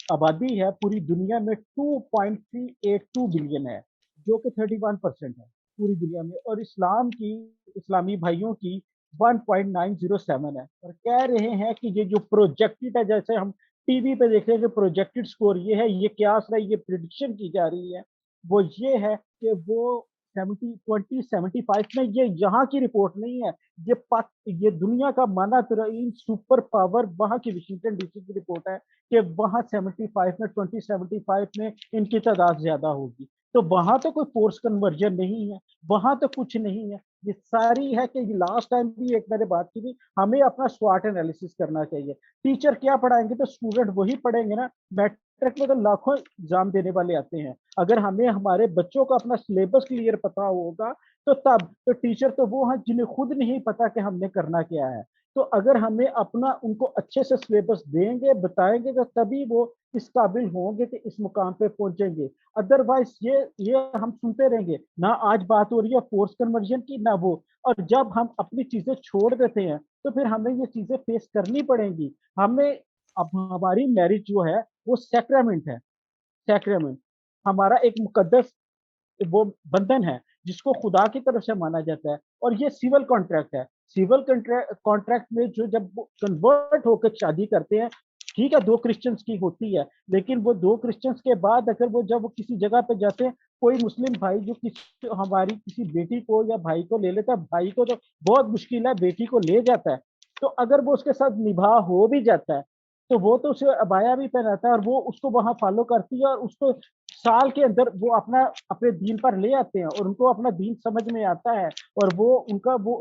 S7: आबादी है पूरी दुनिया में 2.382 बिलियन है, जो कि 31% है पूरी दुनिया में, और इस्लामी भाइयों की 1.907 है। और कह रहे हैं कि ये जो प्रोजेक्टेड है, जैसे हम टीवी पे देख रहे हैं कि प्रोजेक्टेड स्कोर ये है, ये क्यास है, ये प्रिडिक्शन की जा रही है, वो ये है कि वो 2075 में, ये यहाँ की रिपोर्ट नहीं है, ये दुनिया का माना तरीन सुपर पावर वहाँ की वाशिंगटन डीसी की रिपोर्ट है कि वहाँ 2075 में इनकी तादाद ज्यादा होगी। तो वहां तो कोई फोर्स कन्वर्जन नहीं है, वहां तो कुछ नहीं है। ये सारी है कि लास्ट टाइम भी एक मैंने बात की थी, हमें अपना स्वाट एनालिसिस करना चाहिए। टीचर क्या पढ़ाएंगे तो स्टूडेंट वही पढ़ेंगे ना। मैट्रिक में तो लाखों एग्जाम देने वाले आते हैं, अगर हमें हमारे बच्चों को अपना सिलेबस क्लियर पता होगा तो तब तो टीचर तो वो हैं जिन्हें खुद नहीं पता कि हमने करना क्या है। तो अगर हमें अपना उनको अच्छे से सिलेबस देंगे, बताएंगे, तो तभी वो इस काबिल होंगे कि इस मुकाम पे पहुंचेंगे। अदरवाइज ये हम सुनते रहेंगे ना। आज बात हो रही है फोर्स कन्वर्जन की ना वो, और जब हम अपनी चीजें छोड़ देते हैं तो फिर हमें ये चीजें फेस करनी पड़ेंगी। हमें अब हमारी मैरिज जो है वो सैक्रामेंट है, सैक्रामेंट हमारा एक मुकद्दस वो बंधन है जिसको खुदा की तरफ से माना जाता है, और ये सिविल कॉन्ट्रैक्ट है। सिविल कॉन्ट्रैक्ट में जो जब वो कन्वर्ट होकर शादी करते हैं, ठीक है 2 क्रिश्चियंस की होती है, लेकिन वो 2 क्रिश्चियंस के बाद अगर वो जब वो किसी जगह पे जाते हैं, कोई मुस्लिम भाई जो हमारी किसी बेटी को या भाई को ले लेता है, भाई को तो बहुत मुश्किल है, बेटी को ले जाता है, तो अगर वो उसके साथ निभाह हो भी जाता है तो वो तो उसे अबाया भी पहनाता है, और वो उसको वहां फॉलो करती है और उसको साल के अंदर वो अपने दीन पर ले आते हैं और उनको अपना दीन समझ में आता है और वो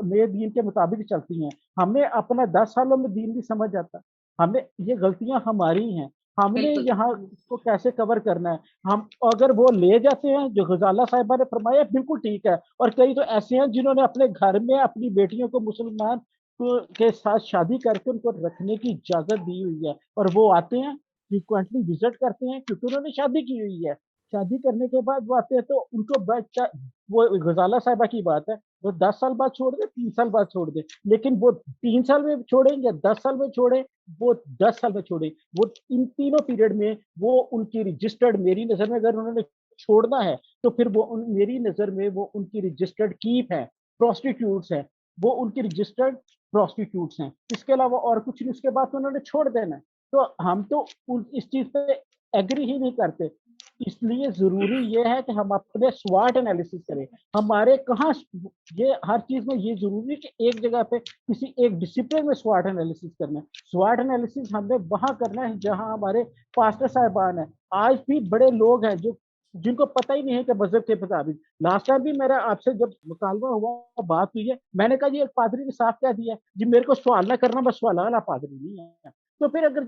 S7: नए दीन के मुताबिक चलती हैं। हमें अपना 10 सालों में दीन भी समझ आता है। हमें ये गलतियां हमारी हैं, हमने
S6: बिल्कुल।
S7: यहाँ इसको कैसे कवर करना है। हम अगर वो ले जाते हैं जो गजाला साहिबा ने फरमाया बिल्कुल ठीक है, और कई तो ऐसे हैं जिन्होंने अपने घर में अपनी बेटियों को मुसलमान के साथ शादी करके उनको रखने की इजाजत दी हुई है, और वो आते हैं फ्रीक्वेंटली विजिट करते हैं क्योंकि उन्होंने शादी की हुई है। शादी करने के बाद वो आते हैं तो उनको बच्चा, वो गजाला साहिबा की बात है, वो 10 साल बाद छोड़ दे, 3 साल बाद छोड़ दे, लेकिन वो 3 साल में छोड़ेंगे, 10 साल में छोड़े, वो 10 साल में छोड़े, वो इन तीनों पीरियड में वो उनकी रजिस्टर्ड, मेरी नजर में अगर उन्होंने छोड़ना है तो फिर मेरी नजर में वो उनकी रजिस्टर्ड कीप है, प्रोस्टिट्यूट्स है, वो उनकी रजिस्टर्ड प्रोस्टिट्यूट्स हैं। इसके अलावा और कुछ नहीं, उसके बाद तो उन्होंने छोड़ देना है। तो हम तो इस चीज पे एग्री ही नहीं करते। इसलिए जरूरी ये है कि हम अपने स्वाट एनालिसिस करें, हमारे कहाँ, ये हर चीज में ये जरूरी है कि एक जगह पे किसी एक डिसिप्लिन में स्वाट एनालिसिस करना है। स्वाट एनालिसिस हमने वहां करना है जहां हमारे पास्टर साहिबान है। आज भी बड़े लोग हैं जिनको पता ही नहीं है कि मजहब के मुताबिक। लास्ट टाइम भी मेरा आपसे जब मुकालवा हुआ, बात हुई है, मैंने कहा जी एक पादरी ने साफ कह दिया जी मेरे को सवाल ना करना, बस सवाल वाला पादरी नहीं है। तो फिर अगर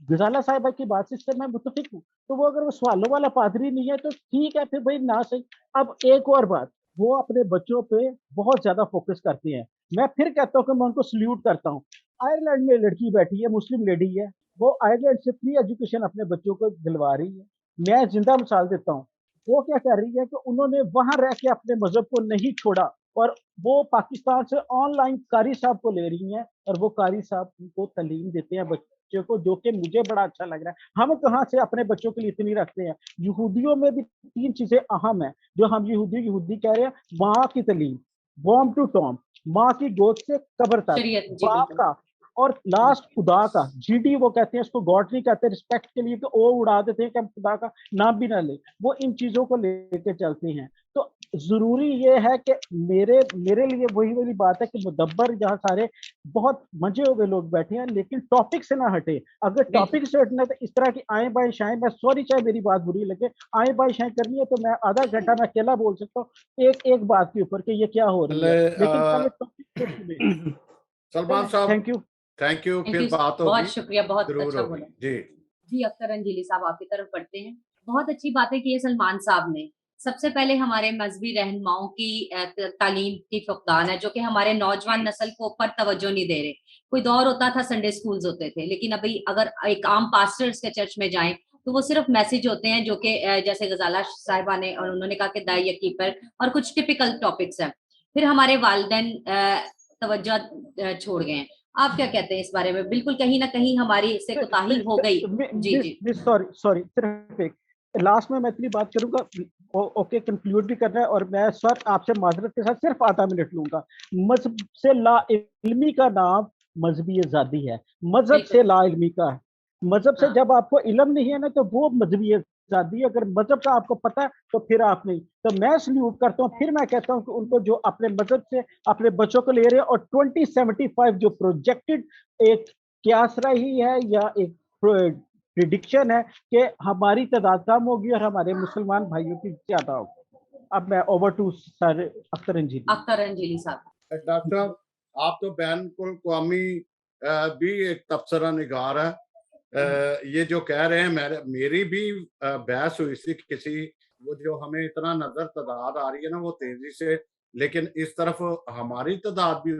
S7: गजाला साहिबा की बात से मैं मुतफिक हूँ, तो वो अगर वो सवालों वाला पादरी नहीं है तो ठीक है, फिर भाई ना सही। अब एक और बात, वो अपने बच्चों पे बहुत ज्यादा फोकस करते हैं। मैं फिर कहता हूँ कि मैं उनको सल्यूट करता हूँ। आयरलैंड में लड़की बैठी है, मुस्लिम लेडी है, वो आयरलैंड से फ्री एजुकेशन अपने बच्चों को दिलवा रही है। मैं जिंदा मिसाल देता हूँ, वो क्या कर रही है कि उन्होंने वहां रह के अपने मजहब को नहीं छोड़ा, और वो पाकिस्तान से ऑनलाइन कारी साहब को ले रही हैं, और वो कारी साहब उनको तालीम देते हैं बच्चों को, जो कि मुझे बड़ा अच्छा लग रहा है। हम कहाँ से अपने बच्चों के लिए इतनी रखते हैं। यहूदियों में भी 3 चीजें अहम है जो हम यहूदी कह रहे हैं। माँ की तालीम, बॉम टू टॉम, माँ की गोद से कब्र तक,
S6: शरीयत, जी
S7: बाप
S6: बिल्कुल।
S7: का, और लास्ट खुदा का, जीडी वो कहते हैं, उसको गॉड नहीं कहते रिस्पेक्ट के लिए, तो वो उड़ा देते हैं कि हम खुदा का नाम भी ना ले। वो इन चीजों को लेके चलते हैं। तो जरूरी ये है कि मेरे लिए वही वाली बात है कि मुदब्बर जहाँ सारे बहुत मजे हुए लोग बैठे हैं, लेकिन टॉपिक से ना हटे। अगर टॉपिक से हटना तो इस तरह की आए बाएं शाएं, मैं सॉरी चाहे मेरी बात बुरी लगे, आए बाएं शाएं करनी है तो मैं आधा घंटा मैं अकेला बोल सकता हूँ एक बात के ऊपर कि ये क्या हो रही है, लेकिन पहले टॉपिक।
S5: सलमान साहब
S7: thank you.
S5: Thank you,
S6: thank
S5: फिर
S6: यू,
S5: बात
S6: बहुत
S5: होगी,
S6: शुक्रिया, बहुत
S5: जरूर
S6: अच्छा
S5: होगी
S6: बोला
S5: जी।
S6: जी। अख्तर अंजलि साहब आपकी तरफ बढ़ते हैं। बहुत अच्छी बातें की है सलमान साहब ने। सबसे पहले हमारे मजहबी रहनुमाओं की तालीम की फुकदान है, जो कि हमारे नौजवान नस्ल को ऊपर तवज्जो नहीं दे रहे। कोई दौर होता था संडे स्कूल्स होते थे, लेकिन अभी अगर एक आम पास्टर्स के चर्च में जाएं तो वो सिर्फ मैसेज होते हैं, जो कि जैसे गजाला साहिबा ने और उन्होंने कहा कि दाई कीपर और कुछ टिपिकल टॉपिक्स हैं। फिर हमारे वालिदैन तवज्जो छोड़ गए हैं। आप क्या कहते हैं इस बारे में? बिल्कुल कहीं ना कहीं हमारी से कोताही हो गई। जी जी
S7: सॉरी सिर्फ एक लास्ट में मैं इतनी बात करूंगा, ओके कंक्लूड भी करना है, और मैं सर आपसे माजरत के साथ सिर्फ आधा मिनट लूंगा। मजहब से ला इल्मी का नाम मजहबी आजादी है, मजहब से ला इल्मी का है। मजहब से जब आपको इल्म नहीं है ना तो वो मजहबी आजादी है। अगर मजहब का आपको पता है तो फिर आप नहीं। तो मैं सल्यूट करता हूँ, फिर मैं कहता हूँ कि उनको जो अपने मजहब से अपने बच्चों को ले रहे हैं, और 2075 जो प्रोजेक्टेड एक क्यास रही है या एक प्रिडिक्शन है कि हमारी तादाद कम होगी और हमारे मुसलमान भाइयों की ज्यादा होगी। अब मैं over to sir Akhtar Anjeeli.
S6: Akhtar Anjeeli साहब।
S5: डॉक्टर साहब, आप तो बैनुल अक़वामी भी एक तबसरा निगार है। ये जो कह रहे हैं, मेरी भी बहस हुई थी किसी, वो जो हमें इतना नजर तादाद आ रही है ना वो तेजी से, लेकिन इस तरफ हमारी तादाद भी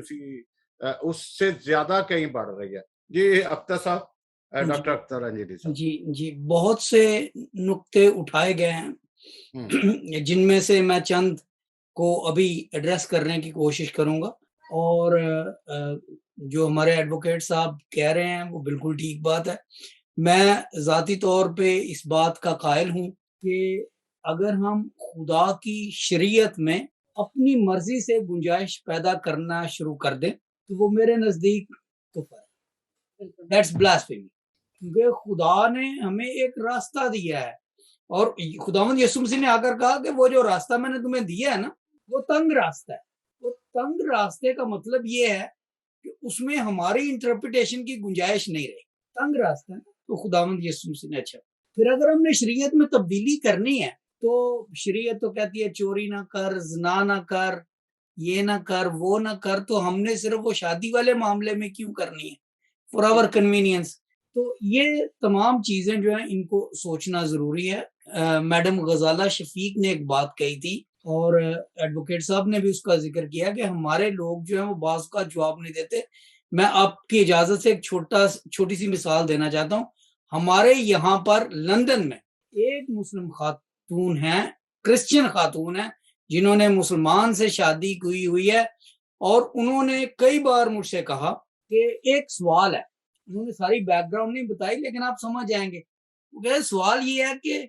S5: उससे ज्यादा कहीं बढ़ रही है। जी अख्तर साहब, डॉक्टर अख्तर अंजीली साहब।
S8: जी जी, बहुत से नुक्ते उठाए गए हैं जिनमें से मैं चंद को अभी एड्रेस करने की कोशिश करूंगा। और जो हमारे एडवोकेट साहब कह रहे हैं वो बिल्कुल ठीक बात है। मैं जाती तौर पे इस बात का कायल हूं कि अगर हम खुदा की शरीयत में अपनी मर्जी से गुंजाइश पैदा करना शुरू कर दें तो वो मेरे नजदीक कुफर है, दैट्स ब्लास्फेमी। क्योंकि खुदा ने हमें एक रास्ता दिया है, और खुदावंद यीशु मसीह ने आकर कहा कि वो जो रास्ता मैंने तुम्हें दिया है ना वो तंग रास्ता है। वो तंग रास्ते का मतलब ये है कि उसमें हमारी इंटरप्रिटेशन की गुंजाइश नहीं रही। तंग रास्ता है तो खुदावंद यीशु मसीह ने अच्छा। फिर अगर हमने शरीयत में तब्दीली करनी है تو شریعت تو کہتی ہے چوری نہ کر، زنا نہ کر، یہ نہ کر، وہ نہ کر، تو ہم نے صرف وہ شادی والے معاملے میں کیوں کرنی ہے؟ For our convenience. تو یہ تمام چیزیں جو ہیں ان کو سوچنا ضروری ہے. میڈم غزالہ شفیق نے ایک بات کہی تھی اور ایڈوکیٹ صاحب نے بھی اس کا ذکر کیا کہ ہمارے لوگ جو ہیں وہ بعض کا جواب نہیں دیتے. میں آپ کی اجازت سے ایک چھوٹی سی مثال دینا چاہتا ہوں. ہمارے یہاں پر لندن میں ایک مسلم خاتون ہیں، کرسچن خاتون ہیں، جنہوں نے مسلمان سے شادی کی ہوئی ہے، اور انہوں نے کئی بار مجھ سے کہا کہ ایک سوال ہے. انہوں نے ساری بیک گراؤنڈ نہیں بتائی لیکن آپ سمجھ جائیں گے. سوال یہ ہے کہ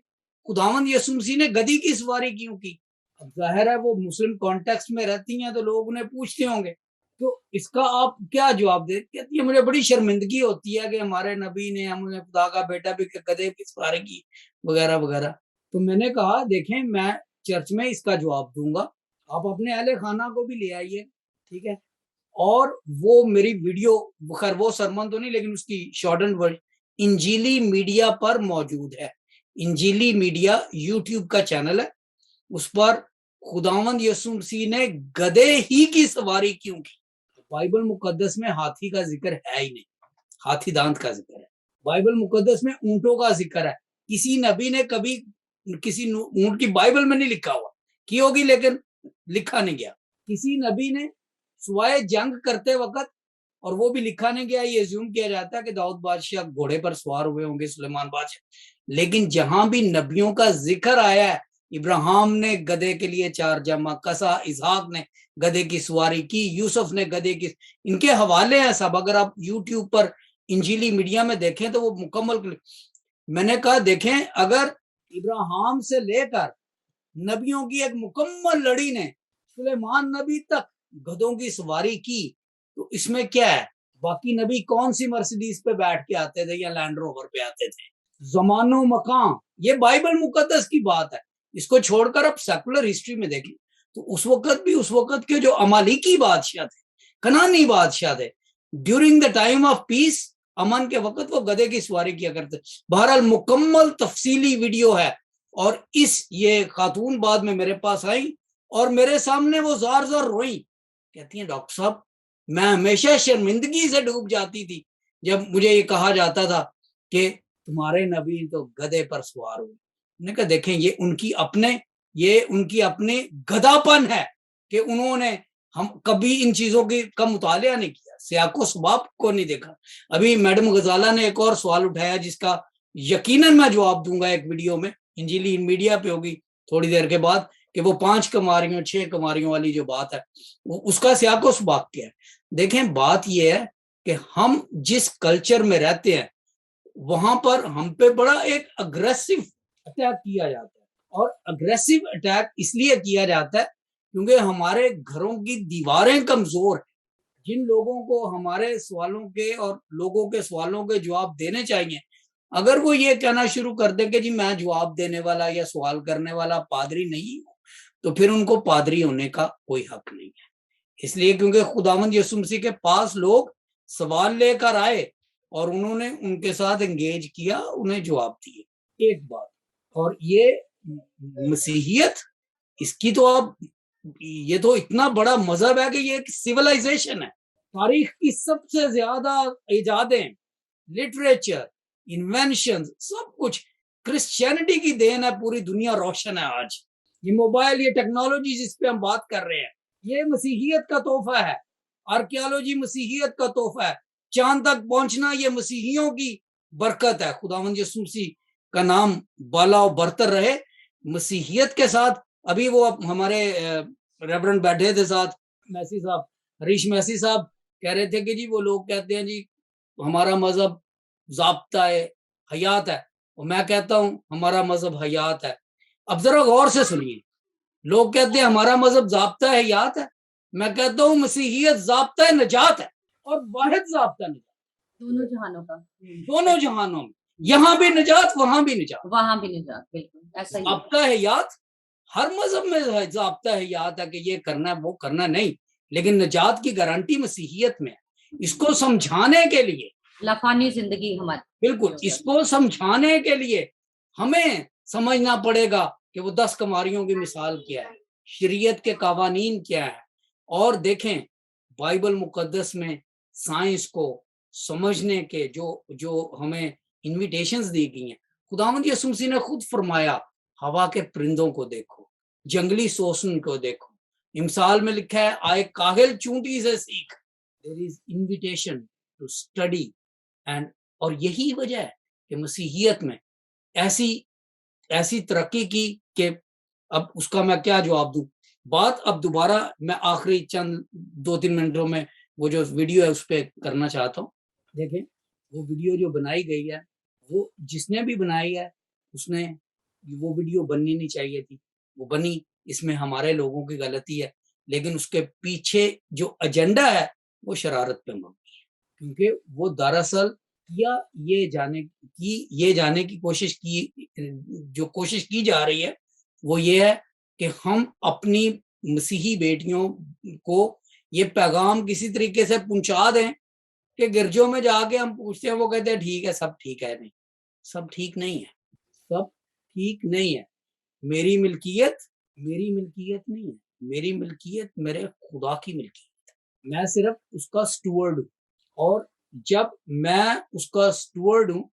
S8: خداوند یسوع مسیح نے گدھی کی سواری کیوں کی؟ اب ظاہر ہے وہ مسلم کانٹیکسٹ میں رہتی ہیں تو لوگ انہیں پوچھتے ہوں گے، تو اس کا آپ کیا جواب دیں؟ کہتی ہے مجھے بڑی شرمندگی ہوتی ہے کہ ہمارے نبی نے، ہم نے خدا کا بیٹا بھی گدھے کی سواری کی وغیرہ وغیرہ. تو میں نے کہا دیکھیں میں چرچ میں اس کا جواب دوں گا، آپ اپنے اہل خانہ کو بھی لے آئیے، ٹھیک ہے؟ اور وہ میری ویڈیو، خیر وہ سرمن تو نہیں لیکن اس کی شارٹنڈ ورژن انجیلی میڈیا پر موجود ہے. انجیلی میڈیا یوٹیوب کا چینل ہے، اس پر خداوند یسوع مسیح نے گدھے ہی کی سواری کیوں کی؟ بائبل مقدس میں ہاتھی کا ذکر ہے ہی نہیں، ہاتھی دانت کا ذکر ہے. بائبل مقدس میں اونٹوں کا ذکر ہے. کسی نبی نے کبھی کسی اونٹ کی بائبل میں نہیں لکھا ہوا، کی ہوگی لیکن لکھا نہیں گیا. کسی نبی نے سوائے جنگ کرتے وقت، اور وہ بھی لکھا نہیں گیا، یہ زیوم کیا جاتا ہے کہ داؤد بادشاہ گھوڑے پر سوار ہوئے ہوں گے، سلیمان بادشاہ. لیکن جہاں بھی نبیوں کا ذکر آیا ہے، ابراہیم نے گدھے کے لیے 4 جمع کسا، اسحاق نے گدھے کی سواری کی، یوسف نے گدھے کی، ان کے حوالے ہیں سب. اگر آپ یوٹیوب پر انجیلی میڈیا میں دیکھیں تو وہ مکمل. میں نے کہا دیکھیں اگر ابراہیم سے لے کر نبیوں کی ایک مکمل لڑی نے سلیمان نبی تک گدھوں کی سواری کی، تو اس میں کیا ہے؟ باقی نبی کون سی مرسیڈیز پہ بیٹھ کے آتے تھے یا لینڈ روور پہ آتے تھے؟ زمان و مکان، یہ بائبل مقدس کی بات ہے. اس کو چھوڑ کر اب سیکولر ہسٹری میں دیکھیں تو اس وقت بھی اس وقت کے جو امالیکی بادشاہ تھے، کنانی بادشاہ تھے، during the time of peace, امن کے وقت وہ گدھے کی سواری کیا کرتے. بہرحال مکمل تفصیلی ویڈیو ہے. اور یہ خاتون بعد میں میرے پاس آئی اور میرے سامنے وہ زار زار روئیں، کہتی ہیں ڈاکٹر صاحب میں ہمیشہ شرمندگی سے ڈوب جاتی تھی جب مجھے یہ کہا جاتا تھا کہ تمہارے نبی تو گدھے پر سوار ہوئے. میں نے کہا دیکھیں یہ ان کی اپنے گدھا پن ہے کہ انہوں نے ہم کبھی ان چیزوں کا مطالعہ نہیں کیا، سیاق و سباق کو نہیں دیکھا. ابھی میڈم غزالہ نے ایک اور سوال اٹھایا جس کا یقیناً میں جواب دوں گا ایک ویڈیو میں، انجیلی میڈیا پہ ہوگی تھوڑی دیر کے بعد، کہ وہ 5 کماریوں 6 کماریوں والی جو بات ہے اس کا سیاق و سباق کیا ہے. دیکھیں بات یہ ہے کہ ہم جس کلچر میں رہتے ہیں وہاں پر ہم پہ بڑا ایک اگریسو اٹیک کیا جاتا ہے. اور اگریسو اٹیک اس لیے کیا جاتا ہے کیونکہ ہمارے گھروں کی دیواریں کمزور ہیں. جن لوگوں کو ہمارے سوالوں کے اور لوگوں کے سوالوں کے جواب دینے چاہیے، اگر وہ یہ کہنا شروع کر دے کہ جی میں جواب دینے والا یا سوال کرنے والا پادری نہیں ہوں، تو پھر ان کو پادری ہونے کا کوئی حق نہیں ہے. اس لیے کیونکہ خداوند یسوع مسیح کے پاس لوگ سوال لے کر آئے اور انہوں نے ان کے ساتھ انگیج کیا، انہیں جواب دیے. ایک بات، اور یہ مسیحیت، اس کی تو اب یہ تو اتنا بڑا مذہب ہے کہ یہ ایک سیولائزیشن ہے. تاریخ کی سب سے زیادہ ایجادیں، لٹریچر، انوینشن، سب کچھ کرسچینٹی کی دین ہے. پوری دنیا روشن ہے آج. یہ موبائل، یہ ٹیکنالوجی جس پہ ہم بات کر رہے ہیں، یہ مسیحیت کا تحفہ ہے. آرکیالوجی مسیحیت کا تحفہ ہے. چاند تک پہنچنا یہ مسیحیوں کی برکت ہے. خداوند یسوع مسیح کا نام بالا و برتر رہے. مسیحیت کے ساتھ ابھی وہ ہمارے ریورنڈ بیٹھے تھے ساتھ، میسی صاحب، ہریش میسی صاحب کہہ رہے تھے کہ جی وہ لوگ کہتے ہیں جی ہمارا مذہب ضابطہ ہے، حیات ہے. اور میں کہتا ہوں ہمارا مذہب حیات ہے. اب ذرا غور سے سنیے، لوگ کہتے ہیں ہمارا مذہب ضابطہ ہے، حیات ہے. میں کہتا ہوں مسیحیت ضابطہ ہے، نجات ہے، اور واحد ضابطہ نجات،
S6: دونوں جہانوں کا،
S8: دونوں جہانوں میں، یہاں بھی نجات وہاں بھی نجات،
S6: وہاں بھی نجات. بالکل ایسا ہی
S8: ضابطہ حیات. ہر مذہب میں ضابطہ حیات ہے کہ یہ کرنا ہے وہ کرنا نہیں، لیکن نجات کی گارنٹی مسیحیت میں ہے. اس کو سمجھانے کے لیے
S6: لفانی زندگی ہماری،
S8: بالکل اس کو سمجھانے کے لیے ہمیں سمجھنا پڑے گا کہ वो 10 कमारियों की मिसाल क्या है, शरीयत के कवानीन क्या है, और देखें बाइबल मुकद्दस में साइंस को समझने के जो हमें इनविटेशंस दी गई हैं। खुदावंद यीशु मसीह ने खुद फरमाया, हवा के परिंदों को देखो, जंगली सोसन को देखो। इमसाल में लिखा है, आए काहिल चूंटी से सीख। There is invitation to study and, और यही वजह है कि मसीहियत में ऐसी तरक्की की कि अब उसका मैं क्या जवाब दूं। बात अब दोबारा मैं आखिरी चंद 2-3 मिनटों में वो जो वीडियो है उस पर करना चाहता हूँ। देखें वो वीडियो जो बनाई गई है, वो जिसने भी बनाई है उसने, वो वीडियो बननी नहीं चाहिए थी, वो बनी, इसमें हमारे लोगों की गलती है, लेकिन उसके पीछे जो एजेंडा है वो शरारत पे मबनी है, क्योंकि वो दरअसल ये जाने की कोशिश की जा रही है वो ये है कि हम अपनी मसीही बेटियों को ये पैगाम किसी तरीके से पहुंचा दें कि गिरजों में जाके हम पूछते हैं, वो कहते हैं ठीक है, सब ठीक है। नहीं, सब ठीक नहीं है, सब ठीक नहीं है। मेरी मिल्कियत नहीं है, मेरी मिल्कियत मेरे खुदा की मिल्कियत है। मैं सिर्फ उसका स्टुअर्ड हूँ, और जब मैं उसका स्टुअर्ड हूँ,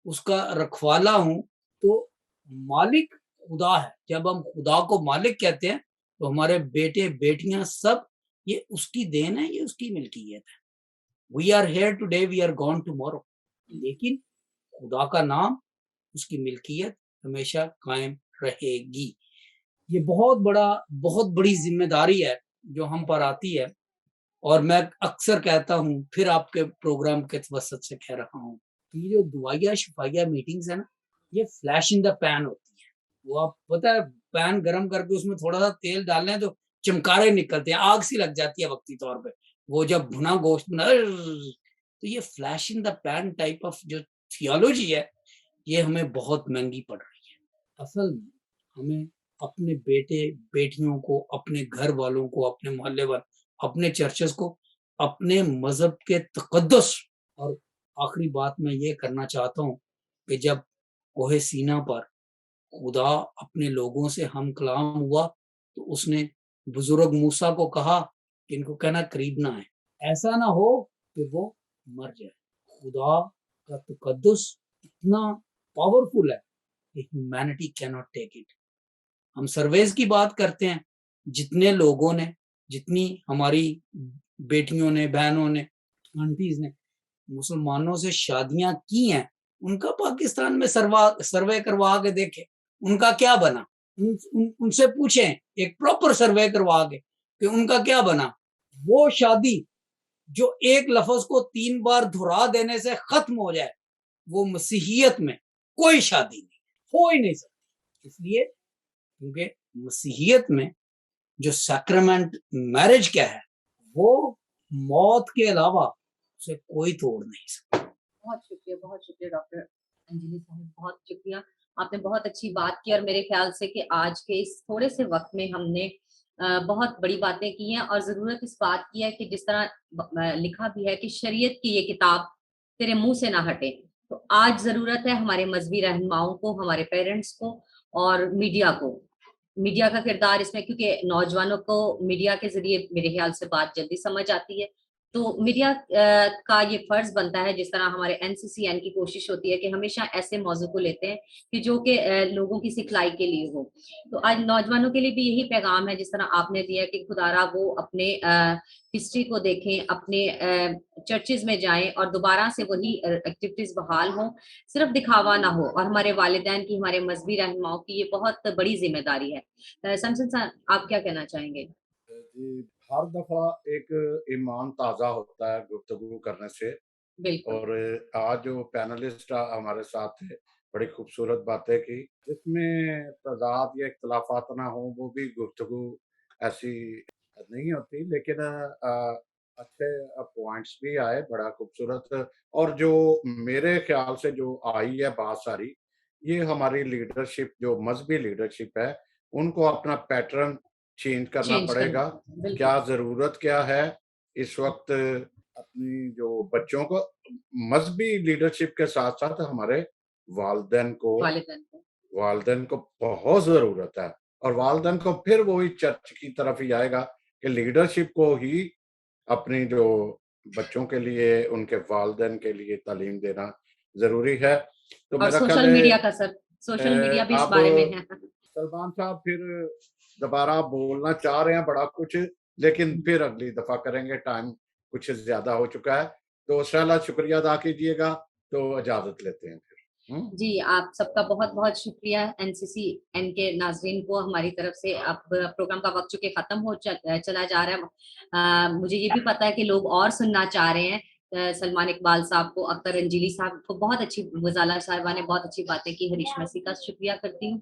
S8: उसका रखवाला हूँ, तो मालिक खुदा है। जब हम खुदा को मालिक कहते हैं तो हमारे बेटे बेटियां सब ये उसकी देन है, ये उसकी मिल्कियत है। We are here today, we are gone tomorrow, लेकिन खुदा का नाम, उसकी मिल्कियत हमेशा कायम रहेगी। ये बहुत बड़ी जिम्मेदारी है जो हम पर आती है, और मैं अक्सर कहता हूँ, फिर आपके प्रोग्राम के वसत से कह रहा हूँ कि ये जो दुआया शिफाया मीटिंग्स है ना, ये फ्लैश इन द पैन होती है। वो आप पता है, पैन गरम करके उसमें थोड़ा सा तेल डालने तो चमकारे निकलते हैं, आग सी लग जाती है वक्ती तौर पे। वो जब भुना गोश्त बना, तो ये flash in the pan type of जो थियोलॉजी है, ये हमें बहुत महंगी पड़ रही है। असल में हमें अपने बेटे बेटियों को, अपने घर वालों को, अपने मोहल्ले वालों, अपने चर्चेस को, अपने मजहब के तकद्दुस, और आखिरी बात मैं ये करना चाहता हूँ कि जब कोहे सीना पर खुदा अपने लोगों से हम कलाम हुआ तो उसने बुजुर्ग मूसा को कहा कि इनको कहना करीब ना है, ऐसा ना हो कि वो मर जाए। खुदा का तकद्दुस इतना पावरफुल है कि humanity can not take it. हम सर्वेज की बात करते हैं, जितने लोगों ने, जितनी हमारी बेटियों ने, बहनों ने, आंटीज ने मुसलमानों से शादियां की हैं, उनका पाकिस्तान में सर्वे करवा के देखे, उनका क्या बना। उनसे पूछें, एक प्रॉपर सर्वे करवा के कि उनका क्या बना। वो शादी जो एक लफ्ज को 3 बार दोहरा देने से खत्म हो जाए, वो मसीहियत में कोई शादी नहीं, हो ही नहीं सकती। इसलिए क्योंकि मसीहियत में जो सैक्रामेंट मैरिज क्या है, वो मौत के अलावा उसे कोई तोड़ नहीं सकता।
S6: बहुत शुक्रिया डॉक्टर अंजलि साहब, बहुत शुक्रिया। आपने बहुत अच्छी बात की, और मेरे ख्याल से कि आज के इस थोड़े से वक्त में हमने बहुत बड़ी बातें की हैं, और जरूरत इस बात की है कि जिस तरह लिखा भी है कि शरीयत की ये किताब तेरे मुंह से ना हटे, तो आज जरूरत है हमारे मजहबी रहनुमाओं को, हमारे पेरेंट्स को, और मीडिया का किरदार इसमें, क्योंकि नौजवानों को मीडिया के जरिए मेरे ख्याल से बात जल्दी समझ आती है। तो मीडिया का ये फर्ज बनता है, जिस तरह हमारे एनसीसीएन की कोशिश होती है कि हमेशा ऐसे मौजू को लेते हैं कि जो कि लोगों की सिखलाई के लिए हो। तो आज नौजवानों के लिए भी यही पैगाम है, जिस तरह आपने दिया कि खुदारा वो अपने हिस्ट्री को देखें, अपने चर्चेज में जाएं, और दोबारा से वही एक्टिविटीज बहाल हों, सिर्फ दिखावा ना हो। और हमारे वालिदैन की, हमारे मजहबी रहनुमाओं की ये बहुत बड़ी जिम्मेदारी है। समसन साहब, आप क्या कहना चाहेंगे?
S5: हर दफा एक ईमान ताज़ा होता है गुफ्तगू करने से, और आज जो पैनलिस्ट हमारे साथ थे, बड़ी खूबसूरत बातें की, जिसमें तजाद या इख्तलाफात ना हो, वो भी गुफ्तगू ऐसी नहीं होती, लेकिन अच्छे पॉइंट्स भी आए, बड़ा खूबसूरत। और जो मेरे ख्याल से जो आई है बात सारी, ये हमारी लीडरशिप, जो मजहबी लीडरशिप है, उनको अपना पैटर्न चेंज करना पड़ेगा। क्या जरूरत क्या है इस वक्त, अपनी जो बच्चों को, मजहबी लीडरशिप के साथ साथ हमारे वालिदैन को वालिदैन को बहुत ज़रूरत है, और वालिदैन को फिर वही चर्च की तरफ ही आएगा कि लीडरशिप को ही अपनी जो बच्चों के लिए, उनके वालिदैन के लिए तालीम देना ज़रूरी है। तो
S6: और
S5: मेरा ख्याल
S6: सोशल
S5: है
S6: मीडिया का सर, सोशल मीडिया भी इस
S5: अब
S6: बारे में है।
S5: सलमान साहब फिर दोबारा बोलना चाह रहे हैं बड़ा कुछ, लेकिन फिर अगली दफ़ा करेंगे, टाइम कुछ ज़्यादा हो चुका है। तो शहला शुक्रिया अदा कीजिएगा, तो इजाज़त लेते हैं फिर।
S6: जी, आप सबका बहुत-बहुत शुक्रिया एनसीसीएन के नाज़रीन को हमारी तरफ से। अब प्रोग्राम का वक़्त चूँकि ख़त्म हो चला जा रहा है। मुझे ये भी पता है कि लोग और सुनना चाह रहे हैं। सलमान इकबाल साहब को, अख्तर अंजीली साहब को, बहुत अच्छी, गुज़ाला साहिबा ने बहुत अच्छी बातें की, हरीश मसीह का शुक्रिया करती हूँ,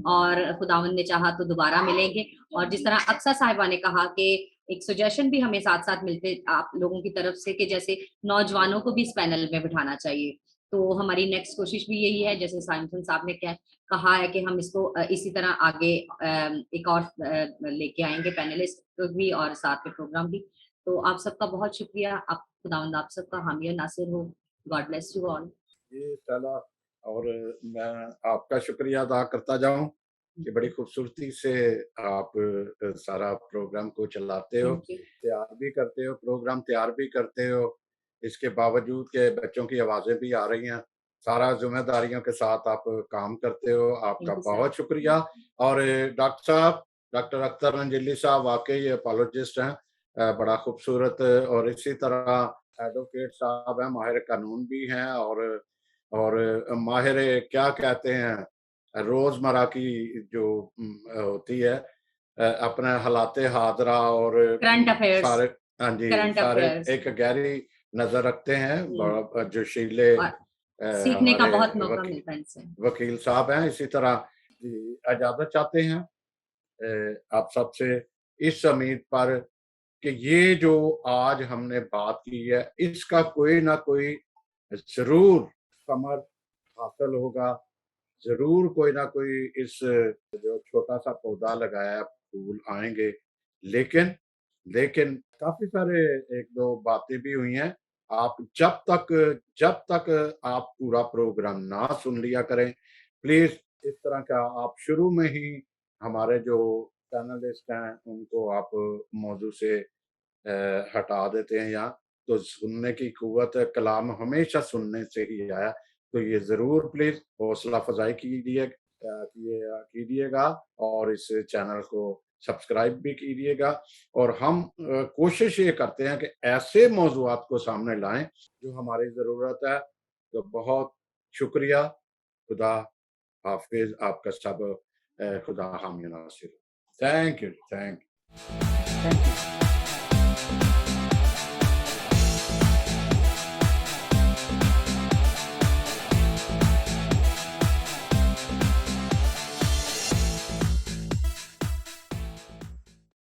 S6: और खुदावंद ने चाहा तो दोबारा मिलेंगे। और जिस तरह अक्सा साहिबा ने कहा कि एक सजेशन भी हमें साथ-साथ मिलते आप लोगों की तरफ से कि जैसे नौजवानों को भी इस पैनल में बिठाना चाहिए। तो हमारी नेक्स्ट कोशिश भी यही है, जैसे साइमसन साहब ने कहा है कि हम इसको इसी तरह आगे एक और लेके आएंगे, पैनलिस्ट भी और साथ में प्रोग्राम भी। तो आप सबका बहुत शुक्रिया। आप खुदावंद आप सबका हामी और नासिर हो। God bless you all.
S5: जी शहला, और मैं आपका शुक्रिया अदा करता जाऊं कि बड़ी खूबसूरती से आप सारा प्रोग्राम को चलाते हो, तैयार भी करते हो, प्रोग्राम तैयार भी करते हो। इसके बावजूद के बच्चों की आवाज़ें भी आ रही हैं, सारा ज़िम्मेदारियों के साथ आप काम करते हो, आपका बहुत शुक्रिया। और डॉक्टर साहब, डॉक्टर अख्तर अंजीली साहब वाकई अपोलॉजिस्ट हैं, बड़ा खूबसूरत। और इसी तरह एडवोकेट साहब हैं, माहिर कानून भी हैं, और माहिर क्या कहते हैं, रोज़मर्रा की जो होती है अपना हालाते हाज़रा और
S6: करंट अफेयर्स,
S5: सारे, हाँ जी,
S6: करंट
S5: सारे
S6: अफेयर्स
S5: एक गहरी नज़र रखते हैं। बड़ा जोशीले
S6: सीखने का
S5: हमारे
S6: बहुत मौका मिलता है इनसे।
S5: वकील साहब हैं। इसी तरह जी इजाज़त चाहते हैं आप सबसे, इस उम्मीद पर कि ये जो आज हमने बात की है, इसका कोई ना कोई ज़रूर समर हासिल होगा, ज़रूर कोई ना कोई इस जो छोटा-सा पौधा लगाया है, फूल आएँगे। लेकिन लेकिन काफ़ी सारे 1-2 बातें भी हुई हैं। आप जब तक आप पूरा प्रोग्राम ना सुन लिया करें, प्लीज़ इस तरह का आप शुरू में ही हमारे जो पैनलिस्ट हैं, उनको आप मौजू से हटा देते हैं यहाँ। तो सुनने की कुव्वत है, कलाम हमेशा सुनने से ही आया। तो ये ज़रूर प्लीज़ हौसला अफ़ज़ाई कीजिएगा, और इस चैनल को सब्सक्राइब भी कीजिएगा। और हम कोशिश ये करते हैं कि ऐसे मौज़ूआत को सामने लाएँ जो हमारी ज़रूरत है। तो बहुत शुक्रिया। खुदा हाफ़िज़। आपका सब खुदा हामी नासिर। Thank you.